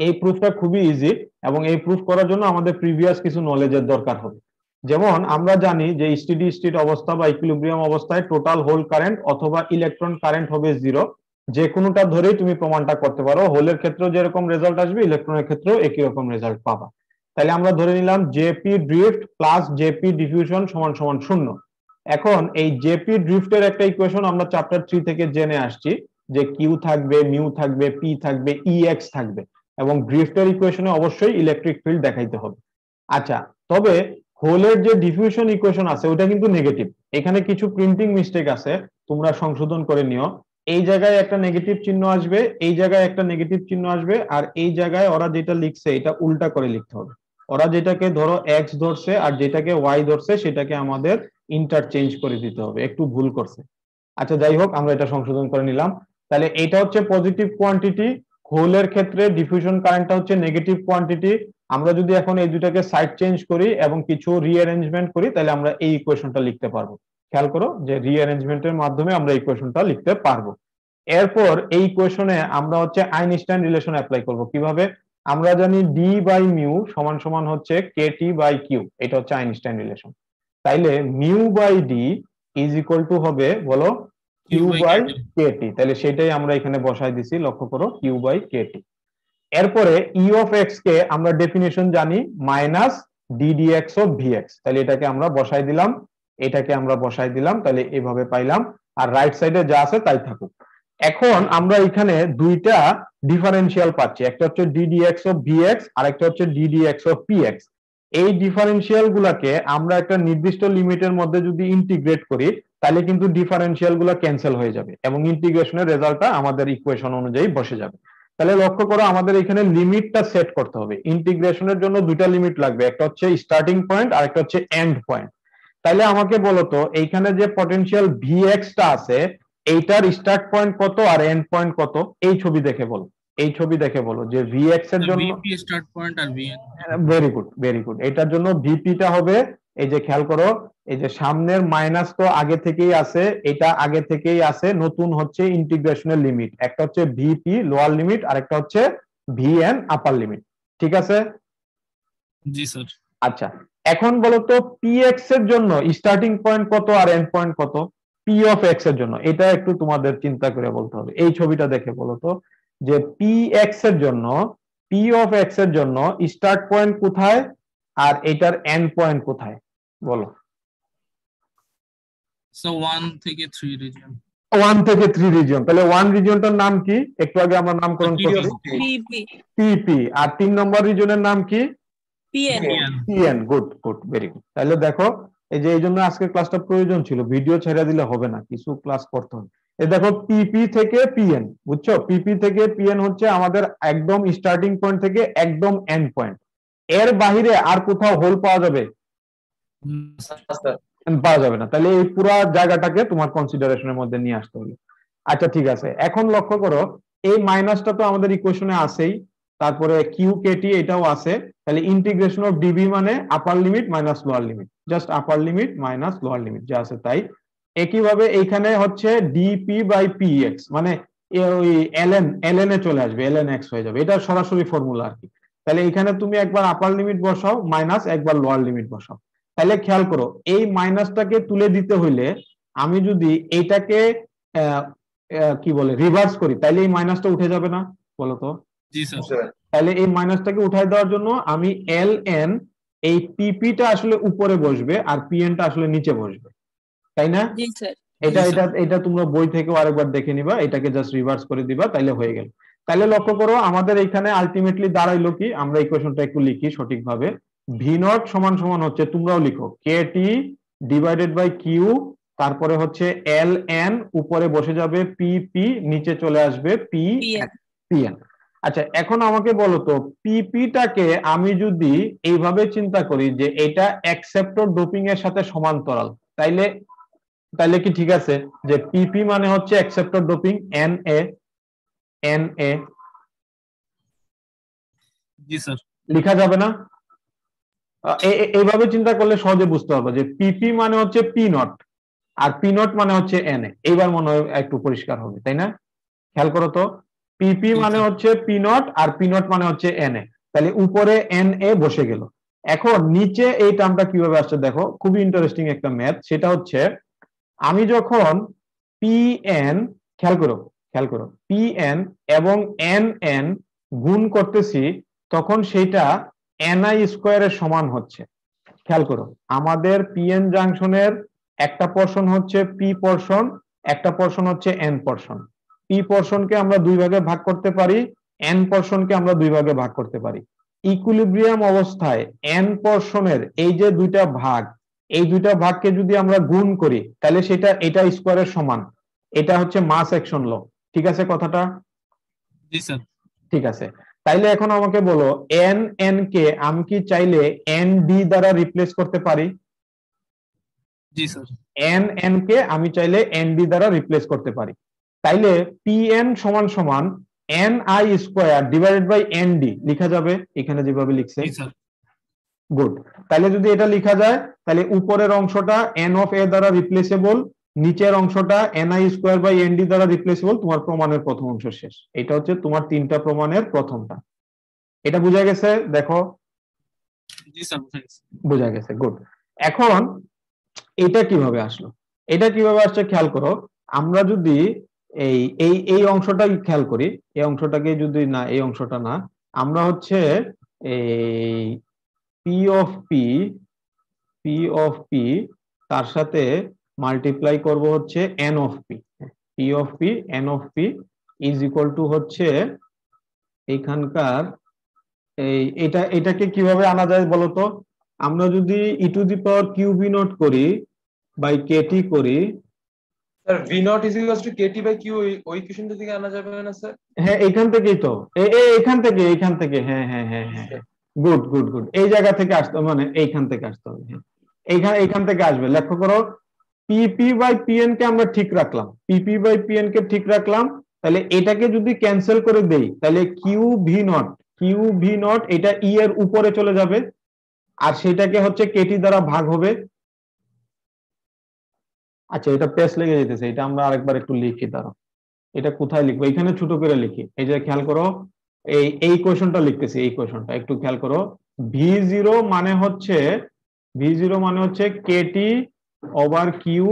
এই প্রুফটা খুবই ইজি, এবং এই প্রুফ করার জন্য আমাদের প্রিভিয়াস কিছু নলেজের দরকার হবে। যেমন আমরা জানি যে স্টেডি স্টেট অবস্থা বা ইকুইলিব্রিয়াম অবস্থায় টোটাল হোল কারেন্ট অথবা ইলেকট্রন কারেন্ট হবে 0। যে কোনোটা ধরেই তুমি প্রমাণটা করতে পারো, হোলের ক্ষেত্রেও যেরকম রেজাল্ট আসবে ইলেকট্রনের ক্ষেত্রেও একই রকম রেজাল্ট পাবা। তাহলে আমরা ধরে নিলাম JP drift plus JP diffusion সমান সমান 0। এখন এই জেপি ড্রিফটের একটা ইকুয়েশন আমরা চ্যাপ্টার 3 থেকে জেনে আসছি, যে কিউ থাকবে, মিউ থাকবে, পি থাকবে, ইএক্স থাকবে, এবং ড্রিফটের ইকুয়েশনে অবশ্যই ইলেকট্রিক ফিল্ড দেখাইতে হবে। আচ্ছা, তবে হোলের যে ডিফিউশন ইকুয়েশন আছে ওটা কিন্তু নেগেটিভ, এখানে কিছু প্রিন্টিং মিস্টেক আছে, তোমরা সংশোধন করে নিও। এই জায়গায় একটা নেগেটিভ চিহ্ন আসবে, এই জায়গায় একটা নেগেটিভ চিহ্ন আসবে, আর এই জায়গায় ওরা যেটা লিখছে এটা উল্টা করে লিখতে হবে। ওরা যেটাকে ধরো এক্স ধরছে আর যেটাকে ওয়াই ধরছে সেটাকে আমাদের ইন্টারচেঞ্জ করে দিতে হবে, একটু ভুল করছে। আচ্ছা, যাই হোক, আমরা এটা সংশোধন করে নিলাম। তাহলে এটা হচ্ছে পজিটিভ কোয়ান্টিটি, হোলের ক্ষেত্রে ডিফিউশন কারেন্টটা হচ্ছে নেগেটিভ কোয়ান্টিটি। আমরা যদি এখন এই দুটাকে সাইড চেঞ্জ করি এবং কিছু রিঅ্যারেঞ্জমেন্ট করি তাহলে আমরা এই ইকুয়েশনটা লিখতে পারবো। খেয়াল করো যে রিঅ্যারেঞ্জমেন্টের মাধ্যমে আমরা ইকুয়েশনটা লিখতে পারবো। এরপর এই ইকুয়েশনে আমরা হচ্ছে আইনস্টাইন রিলেশন অ্যাপ্লাই করব। কিভাবে? আমরা জানি ডি বাই মিউ সমান সমান হচ্ছে কেটি বাই কিউ, এটা হচ্ছে আইনস্টাইন রিলেশন। তাইলে mu by D is equal to হবে বলো কিউ বাই কেটি, তাহলে সেটাই আমরা এখানে বসাই দিছি, লক্ষ্য করো কিউ বাই কেটি। এরপরে ই অফ এক্স কে আমরা ডেফিনেশন জানি মাইনাস ডিডিএক্স অফ ভিএক্স, তাহলে এটাকে আমরা বসাই দিলাম, এটাকে আমরা বসাই দিলাম, তাহলে এভাবে পাইলাম। আর রাইট সাইডে যা আছে তাই থাকুক। এখন আমরা এখানে দুইটা ডিফারেন্সিয়াল পাচ্ছি, একটা হচ্ছে ডিডিএক্স অফ ভিএক্স আর একটা হচ্ছে ডিডিএক্স অফ পিএক্স। এই ডিফারেন্সিয়াল গুলাকে আমরা একটা নির্দিষ্ট লিমিটের মধ্যে যদি ইন্টিগ্রেট করি তাহলে কিন্তু ডিফারেন্সিয়াল গুলা ক্যান্সেল হয়ে যাবে এবং ইন্টিগ্রেশনের রেজাল্টটা আমাদের ইকুয়েশন অনুযায়ী বসে যাবে। তাহলে লক্ষ্য করো আমাদের এখানে লিমিটটা সেট করতে হবে। ইন্টিগ্রেশনের জন্য দুইটা লিমিট লাগবে, একটা হচ্ছে স্টার্টিং পয়েন্ট আর একটা হচ্ছে এন্ড পয়েন্ট। তাহলে আমাকে বলো তো এইখানে যে পটেনশিয়াল ভিএক্স টা আছে এইটার স্টার্ট পয়েন্ট কত আর এন্ড পয়েন্ট কত, এই ছবি দেখে বলো, এই ছবি দেখে বলো যে ভিএক্স এর জন্য ভিপি স্টার্ট পয়েন্ট আর VN. Very good, very good. এটার জন্য ভিপি টা হবে, এই যে খেয়াল করো, এই যে সামনের মাইনাস তো আগে থেকেই আছে, এটা আগে থেকেই আছে, নতুন হচ্ছে ইন্টিগ্রেশনের লিমিট, একটা হচ্ছে ভিপি লোয়ার লিমিট আর একটা হচ্ছে ভিএন আপার লিমিট, ঠিক আছে? জি স্যার। আচ্ছা, এখন বলো তো পিএক্স এর জন্য স্টার্টিং পয়েন্ট কত আর এন্ড পয়েন্ট কত? পি অফ এক্স এর জন্য এটা একটু তোমাদের চিন্তা করে বলতে হবে। এই ছবিটা দেখে বলো তো যে পি এক্স এর জন্য, পি অফ এক্স এর জন্য স্টার্ট পয়েন্ট কোথায় আর এটার এন্ড পয়েন্ট কোথায় বলো? সো 1 থেকে 3 রিজিয়ন। 1 থেকে 3 রিজিয়ন, তাহলে 1 রিজিয়নটার নাম কি? একটু আগে আমরা নামকরণ করছি পিপি পিপি, আর 3 নম্বর রিজিয়নের নাম কি? PN PN. Good good, very good. তাহলে দেখো এই যে এই জন্য আজকে ক্লাসটা প্রয়োজন ছিল, ভিডিও ছেড়ে দিলে হবে না, কিছু ক্লাস করতে হবে। এই দেখো পিপি থেকে পিএন, বুঝছো? পিপি থেকে পিএন হচ্ছে আমাদের একদম স্টার্টিং পয়েন্ট থেকে একদম এন্ড পয়েন্ট, এর বাহিরে আর কোথাও হোল পাওয়া যাবে? পাওয়া যাবে না। তাহলে এই পুরো জায়গাটাকে তোমার কনসিডারেশনের মধ্যে নিয়ে আসতে হবে। আচ্ছা ঠিক আছে, এখন লক্ষ্য করো এই মাইনাসটা তো আমাদের ইকুয়েশনে আছেই, তারপরে কিউ কেটি এটাও আছে, তাহলে ইন্টিগ্রেশন অফ ডিবি মানে আপার limit minus lower limit, just আপার লিমিট মাইনাস লোয়ার লিমিট যা আছে তাই। একইভাবে এইখানে হচ্ছে ডিপি বাই পিএক্স মানে ওই এলএন এ চলে আসবে, এলএন এক্স হয়ে যাবে, এটা সরাসরি ফর্মুলা আর কি। তাহলে এখানে তুমি একবার আপার লিমিট বসাও মাইনাস একবার লোয়ার লিমিট বসাও। তাহলে খেয়াল করো এই মাইনাসটাকে তুলে দিতে হইলে আমি যদি এইটাকে কি বলে রিভার্স করি তাহলে এই মাইনাসটা উঠে যাবে না, বলো তো? জি স্যার। তাহলে এই মাইনাসটাকে উঠাই দেওয়ার জন্য আমি এল এন, এই পিপিটা আসলে উপরে বসবে আর পিএনটা আসলে নিচে বসবে, তাই না? জি স্যার এটা এটা এটা তোমরা বই থেকেও আরেকবার দেখে নিবা, এটাকে জাস্ট রিভার্স করে দিবা তাইলে হয়ে গেল। তাহলে লক্ষ্য করো আমাদের এখানে আলটিমেটলি দাঁড়াইলো কি, আমরা ইকুয়েশনটা একটু লিখি সঠিকভাবে। ভি নট সমান সমান হচ্ছে, তোমরাও লিখো, কে টি ডিভাইডেড বাই কিউ, তারপরে হচ্ছে এল এন উপরে বসে যাবে পিপি, নিচে চলে আসবে পিএন। আচ্ছা এখন আমাকে বলো তো পিপিটাকে আমি যদি এইভাবে চিন্তা করি যে এটা অ্যাকসেপ্টর ডোপিং এর সাথে সমান্তরাল, তাইলে তাইলে কি ঠিক আছে যে পিপি মানে হচ্ছে acceptor doping N A G sir. লেখা যাবে না? এইভাবে চিন্তা করলে সহজে বুঝতে পারবো যে পিপি মানে হচ্ছে পি নট আর পি নট মানে হচ্ছে এন এ। এইবার মনে হয় একটু পরিষ্কার হবে, তাই না? খেয়াল করো তো, পিপি মানে হচ্ছে পি নট আর পি নট মানে হচ্ছে এন এ, তাহলে উপরে এন এ বসে গেল। এখন নিচে এই টার্মটা কিভাবে আসছে দেখো, খুবই ইন্টারেস্টিং একটা ম্যাথ, সেটা হচ্ছে আমি যখন পি এন, খেয়াল করো পি এন এবং এন এন গুণ করতেছি তখন সেটা এনআই স্কোয়ারের সমান হচ্ছে। খেয়াল করো আমাদের পিএন জাংশনের একটা পোরশন হচ্ছে পি পোরশন, একটা পোরশন হচ্ছে এন পোরশন। পি পোরশনকে আমরা দুই ভাগে ভাগ করতে পারি, এন পোরশনকে আমরা দুই ভাগে ভাগ করতে পারি। ইকুইলিব্রিয়াম অবস্থায় এন পোরশনের এই যে দুইটা ভাগ, এই দুইটা ভাগকে যদি আমরা গুণ করি তাহলে সেটা এটা স্কোয়ারের সমান, এটা হচ্ছে মাস অ্যাকশন ল, ঠিক আছে কথাটা? জি স্যার। ঠিক আছে, তাইলে এখন আমাকে বলো এন এন কে আমি কি চাইলে এন ডি দ্বারা রিপ্লেস করতে পারি? জি স্যার। এন এন কে আমি চাইলে এন ডি দ্বারা রিপ্লেস করতে পারি। তাইলে পি এন সমান সমান N I square divided by N D লেখা যাবে এখানে যেভাবে লিখছে। জি স্যার। গুড, তাহলে যদি এটা লেখা যায় তাহলে উপরের অংশটা এন অফ এ দ্বারা রিপ্লেসেবল, নিচের অংশটা N I square by N D দ্বারা রিপ্লেসেবল। তোমার প্রমাণের প্রথম অংশ শেষ। এটা হচ্ছে তোমার তিনটা প্রমাণের প্রথমটা। এটা বোঝা গেছে? দেখো, জি স্যার বুঝে গেছে। বোঝা গেছে, গুড। এখন এটা কিভাবে আসলো, এটা কিভাবে আসছে খেয়াল করো। আমরা যদি এই এই এই অংশটাই খেয়াল করি, এই অংশটাকে যদি না, এই অংশটা না, আমরা হচ্ছে এই পি অফ পি তার সাথে মাল্টিপ্লাই করব হচ্ছে N of P N of P is equal to হচ্ছে এইখানকার এটাকে কিভাবে আনা যায় বলতো? আমরা যদি E to the power Q V naught করি বাই কেটি করি, sir V naught is equals to KT by Q, ওই ইকুয়েশনটা থেকে আনা যাবে না স্যার? হ্যাঁ এখান থেকেই তো, এখান থেকে হ্যাঁ হ্যাঁ হ্যাঁ হ্যাঁ, গুড গুড গুড, এই জায়গা থেকে আসতে, মানে এইখান থেকে আসতে হবে, হ্যাঁ এইখান থেকে আসবে। লক্ষ্য করো, পিপি বাই পিএন কে আমরা ঠিক রাখলাম, পিপি বাই পিএন কে ঠিক রাখলাম, তাহলে এটাকে যদি ক্যান্সেল করে দেই তাহলে কিউ ভি নট এটা ই এর উপরে চলে যাবে, আর সেটাকে হচ্ছে কেটি দ্বারা ভাগ হবে। আচ্ছা এটা পেস লেগে যেতেছে, এটা আমরা আরেকবার একটু লিখি, দাঁড়াও এটা কোথায় লিখবো, এখানে ছোট করে লিখি। এই যে খেয়াল করো, এই কোয়েশনটা লিখতেছি, এই কোয়েশনটা একটু খেয়াল করো। ভি জিরো মানে হচ্ছে কেটি ওভার কিউ,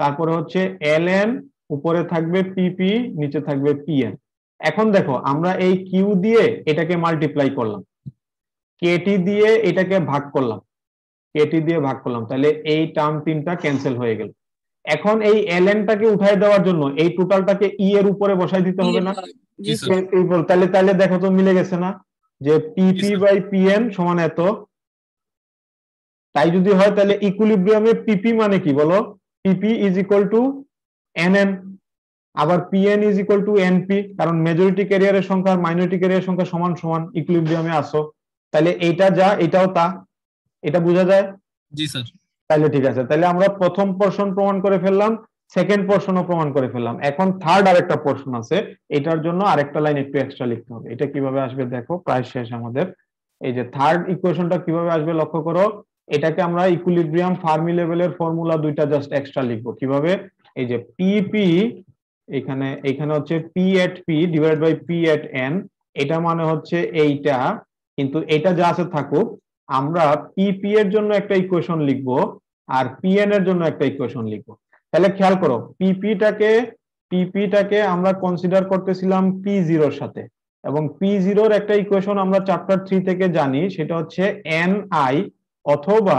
তারপরে হচ্ছে এল এন, উপরে থাকবে পিপি, নিচে থাকবে পিএন। এখন দেখো আমরা এই কিউ দিয়ে এটাকে মাল্টিপ্লাই করলাম, কেটি দিয়ে এটাকে ভাগ করলাম, তাহলে এই টার্ম তিনটা ক্যান্সেল হয়ে গেল। এখন এই এলএনটাকে উঠাই দেওয়ার জন্য এই টোটালটাকে ই এর উপরে বসাই দিতে হবে না? জি স্যার। তাহলে দেখো তো মিলে গেছে না, যে পিপি বাই পিএন সমান এত। তাই যদি হয় তাহলে ইকুইলিব্রিয়ামে পিপি মানে কি বলো? PP is equal to NN, আবার PN is equal to NP, কারণ মেজরিটি ক্যারিয়ারের সংখ্যা আর মাইনরিটি ক্যারিয়ারের সংখ্যা সমান সমান, ইকুইলিব্রিয়ামে আসো। তাহলে এইটা যা এটাও তা, এটা বোঝা যায়? জি স্যার। তাহলে ঠিক আছে, তাহলে আমরা প্রথম পোরশন প্রমাণ করে ফেললাম, সেকেন্ড পোরশনও প্রমাণ করে ফেললাম। এখন থার্ড আরেকটা পোরশন আছে, এটার জন্য আরেকটা লাইন একটু এক্সট্রা লিখতে হবে। এটা কিভাবে আসবে দেখো, প্রায় শেষ আমাদের। এই যে থার্ড ইকুয়েশনটা কিভাবে আসবে লক্ষ্য করো, এটাকে আমরা ইকুইলিব্রিয়াম ফার্মি লেভেলের ফর্মুলা দুইটা জাস্ট এক্সট্রা লিখবো। কিভাবে? এই যে পিপি, এখানে হচ্ছে P at P divide by P at N, এটা মানে হচ্ছে এইটা, কিন্তু এটা যা আছে থাকুক, আমরা পিপি এর জন্য একটা ইকুয়েশন লিখবো আর পিএন এর জন্য একটা ইকুয়েশন লিখবো। তাহলে খেয়াল করো, পিপিটাকে আমরা কনসিডার করতেছিলাম পি জিরোর সাথে, এবং পি জিরোর একটা ইকুয়েশন আমরা চ্যাপ্টার 3 থেকে জানি, সেটা হচ্ছে এন আই অথবা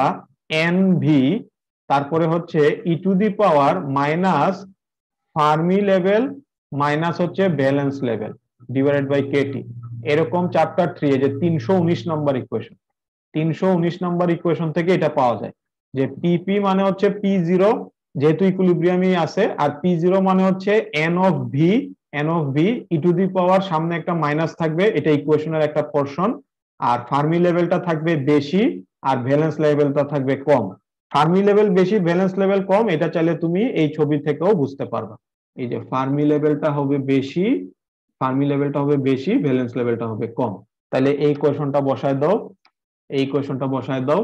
এন ভি, তারপরে হচ্ছে E to the power minus Fermi level minus হচ্ছে valence level divided by KT. এরকম চ্যাপ্টার 3 যে 319 নম্বর ইকুয়েশন, 319 নম্বর ইকুয়েশন থেকে এটা পাওয়া যায় যে পিপি মানে হচ্ছে পি জিরো, যেহেতু ইকুইলিব্রিয়ামই আছে, আর পি জিরো মানে হচ্ছে N of V E to the power সামনে একটা মাইনাস থাকবে, এটা ইকুয়েশনের একটা পোরশন, আর ফার্মি লেভেলটা থাকবে বেশি আর ভ্যালেন্স লেভেলটা থাকবে কম। ফার্মি লেভেল বেশি, ভ্যালেন্স লেভেল কম, এটা চাইলে তুমি এই ছবি থেকেও বুঝতে পারবা। এই যে ফার্মি লেভেলটা হবে বেশি, ভ্যালেন্স লেভেলটা হবে কম। তাহলে এই কোয়েশনটা বসায় দাও,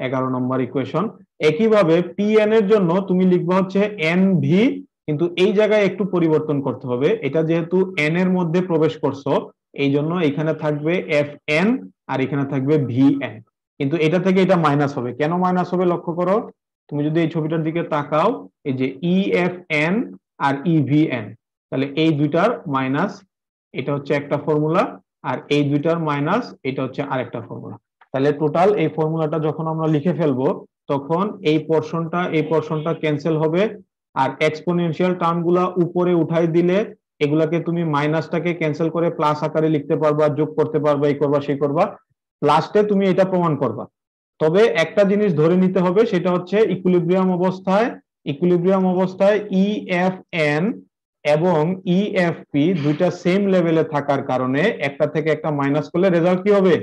11 নম্বর ইকুয়েশন। একইভাবে পিএন এর জন্য তুমি লিখবা হচ্ছে এন ভি, কিন্তু এই জায়গায় একটু পরিবর্তন করতে হবে, এটা যেহেতু এন এর মধ্যে প্রবেশ করছো, এই জন্য এখানে থাকবে এফ এন আর এখানে থাকবে ভি এন, কিন্তু এটা থেকে এটা মাইনাস হবে। কেন মাইনাস হবে লক্ষ্য করো, তুমি যদি এই ছবিটার দিকে তাকাও, এই যে ই এফ এন আর ই ভি এন, তাহলে এই দুইটার মাইনাস, এটা হচ্ছে একটা ফর্মুলা, আর এই দুইটার মাইনাস, এটা হচ্ছে আরেকটা ফর্মুলা। তাহলে টোটাল এই ফর্মুলাটা যখন আমরা লিখে ফেলবো, তখন এই পোরশনটা ক্যান্সেল হবে, আর এক্সপোনেনশিয়াল টার্মগুলা উপরে উঠাই দিলে এগুলাকে তুমি মাইনাসটাকে ক্যান্সেল করে প্লাস আকারে লিখতে পারবা, যোগ করতে পারবা, এই করবা সেই করবা, লাস্টে তুমি এটা প্রমাণ করবা। তবে একটা জিনিস ধরে নিতে হবে, সেটা হচ্ছে ইকুইলিব্রিয়াম অবস্থায় ই এফ এন এবং ই এফ পি দুইটা সেম লেভেলে থাকার কারণে একটা থেকে একটা মাইনাস করলে রেজাল্ট কি হবে?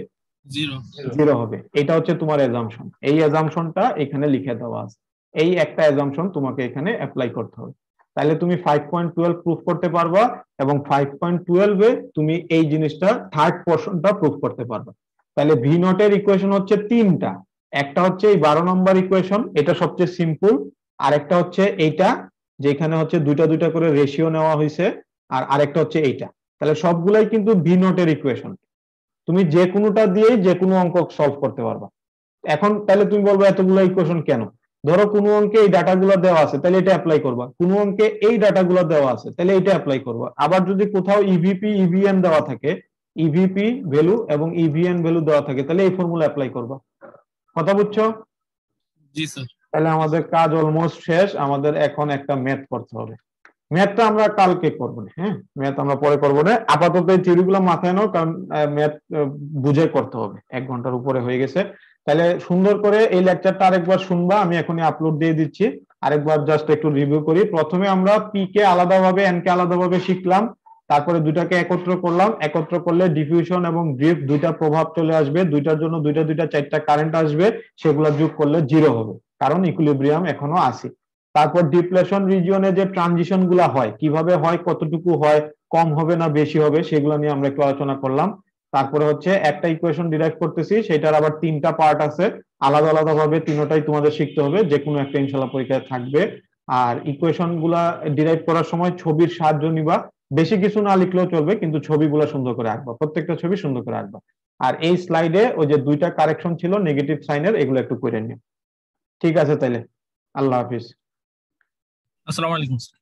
জিরো হবে। এটা হচ্ছে তোমার অ্যাজাম্পশন, এই অ্যাজাম্পশনটা এখানে লিখে দেওয়া আছে, এই একটা অ্যাজাম্পশন তোমাকে এখানে অ্যাপ্লাই করতে হবে। তাহলে তুমি 5.12 প্রুফ করতে পারবা, এবং 5.12 এ তুমি এই জিনিসটা থার্ড পোরশনটা প্রুফ করতে পারবা। তাহলে ভি নট এর ইকুয়েশন হচ্ছে তিনটা, একটা হচ্ছে এই 12 নম্বর ইকুয়েশন, এটা সবচেয়ে সিম্পল, আর একটা হচ্ছে এইটা যেখানে হচ্ছে দুইটা করে রেশিও নেওয়া হয়েছে, আর আরেকটা হচ্ছে এইটা। তাহলে সবগুলাই কিন্তু ভি নট এর ইকুয়েশন। তুমি যে কোনোটা দিয়েই যে কোনো অঙ্ক সলভ করতে পারবা। এখন তাহলে তুমি বলবো এতগুলো ইকুয়েশন কেন? ধরো কোনো অঙ্কে এই ডাটাগুলো দেওয়া আছে, তাহলে এটা অ্যাপ্লাই করবা। কোনো অঙ্কে এই ডাটাগুলো দেওয়া আছে, তাহলে এটা অ্যাপ্লাই করবা। আবার যদি কোথাও ইভিপি ইভিএন দেওয়া থাকে, ইভিপি ভ্যালু এবং ইভিএন ভ্যালু দেওয়া থাকে, তাহলে এই ফর্মুলা অ্যাপ্লাই করবা। কথা বুঝছো? জি স্যার। তাহলে আমাদের কাজ অলমোস্ট শেষ। আমাদের এখন একটা ম্যাথ করতে হবে। ম্যাথটা আমরা কালকে করবো না, হ্যাঁ, ম্যাথ আমরা পরে করবো না। আপাতত এই থিওরিগুলো মাথায় নাও, কারণ ম্যাথ বুঝে করতে হবে। 1 ঘন্টার উপরে হয়ে গেছে। তাহলে সুন্দর করে এই লেকচারটা আরেকবার শুনবা, আমি এখনই আপলোড দিয়ে দিচ্ছি। আরেকবার জাস্ট একটু রিভিউ করি। প্রথমে আমরা পি কে আলাদাভাবে, এন কে আলাদাভাবে শিখলাম, তারপরে দুটাকে একত্র করলাম। একত্র করলে ডিফিউশন এবং ড্রিফট দুইটা প্রভাব চলে আসবে, দুইটার জন্য দুইটা 4টা কারেন্ট আসবে, সেগুলো যোগ করলে 0 হবে, কারণ ইকুইলিব্রিয়াম এখনো আছে। তারপর ডিপ্লেশন রিজিয়নে যে ট্রানজিশন গুলা হয়, কিভাবে হয়, কতটুকু হয়, কম হবে না বেশি হবে, সেগুলো নিয়ে আমরা একটু আলোচনা করলাম। তারপরে হচ্ছে একটা ইকুয়েশন ডিরাইভ করতেছি, সেটার আবার 3টা পার্ট আছে, আলাদা আলাদা ভাবে তিনটাই তোমাদের শিখতে হবে, যে কোনো একটা ইনশাআল্লাহ পরীক্ষায় থাকবে। আর ইকুয়েশন গুলা ডিরাইভ করার সময় ছবির সাহায্য নিবা। বেশি কিছু না লিখলেও চলবে, কিন্তু ছবিগুলো সুন্দর করে আঁকবা, প্রত্যেকটা ছবি সুন্দর করে আঁকবা। আর এই স্লাইডে ওই যে 2টা কারেকশন ছিল নেগেটিভ সাইনের, এগুলো একটু করে নিও। ঠিক আছে, তাইলে আল্লাহ হাফিজ। আসসালামু আলাইকুম স্যার।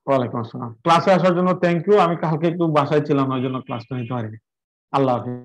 ওয়ালাইকুম আসসালাম। ক্লাসে আসার জন্য থ্যাংক ইউ। আমি কালকে একটু বাসায় ছিলাম, ওই জন্য ক্লাসটা নিতে পারিনি। আল্লাহ হাফিজ।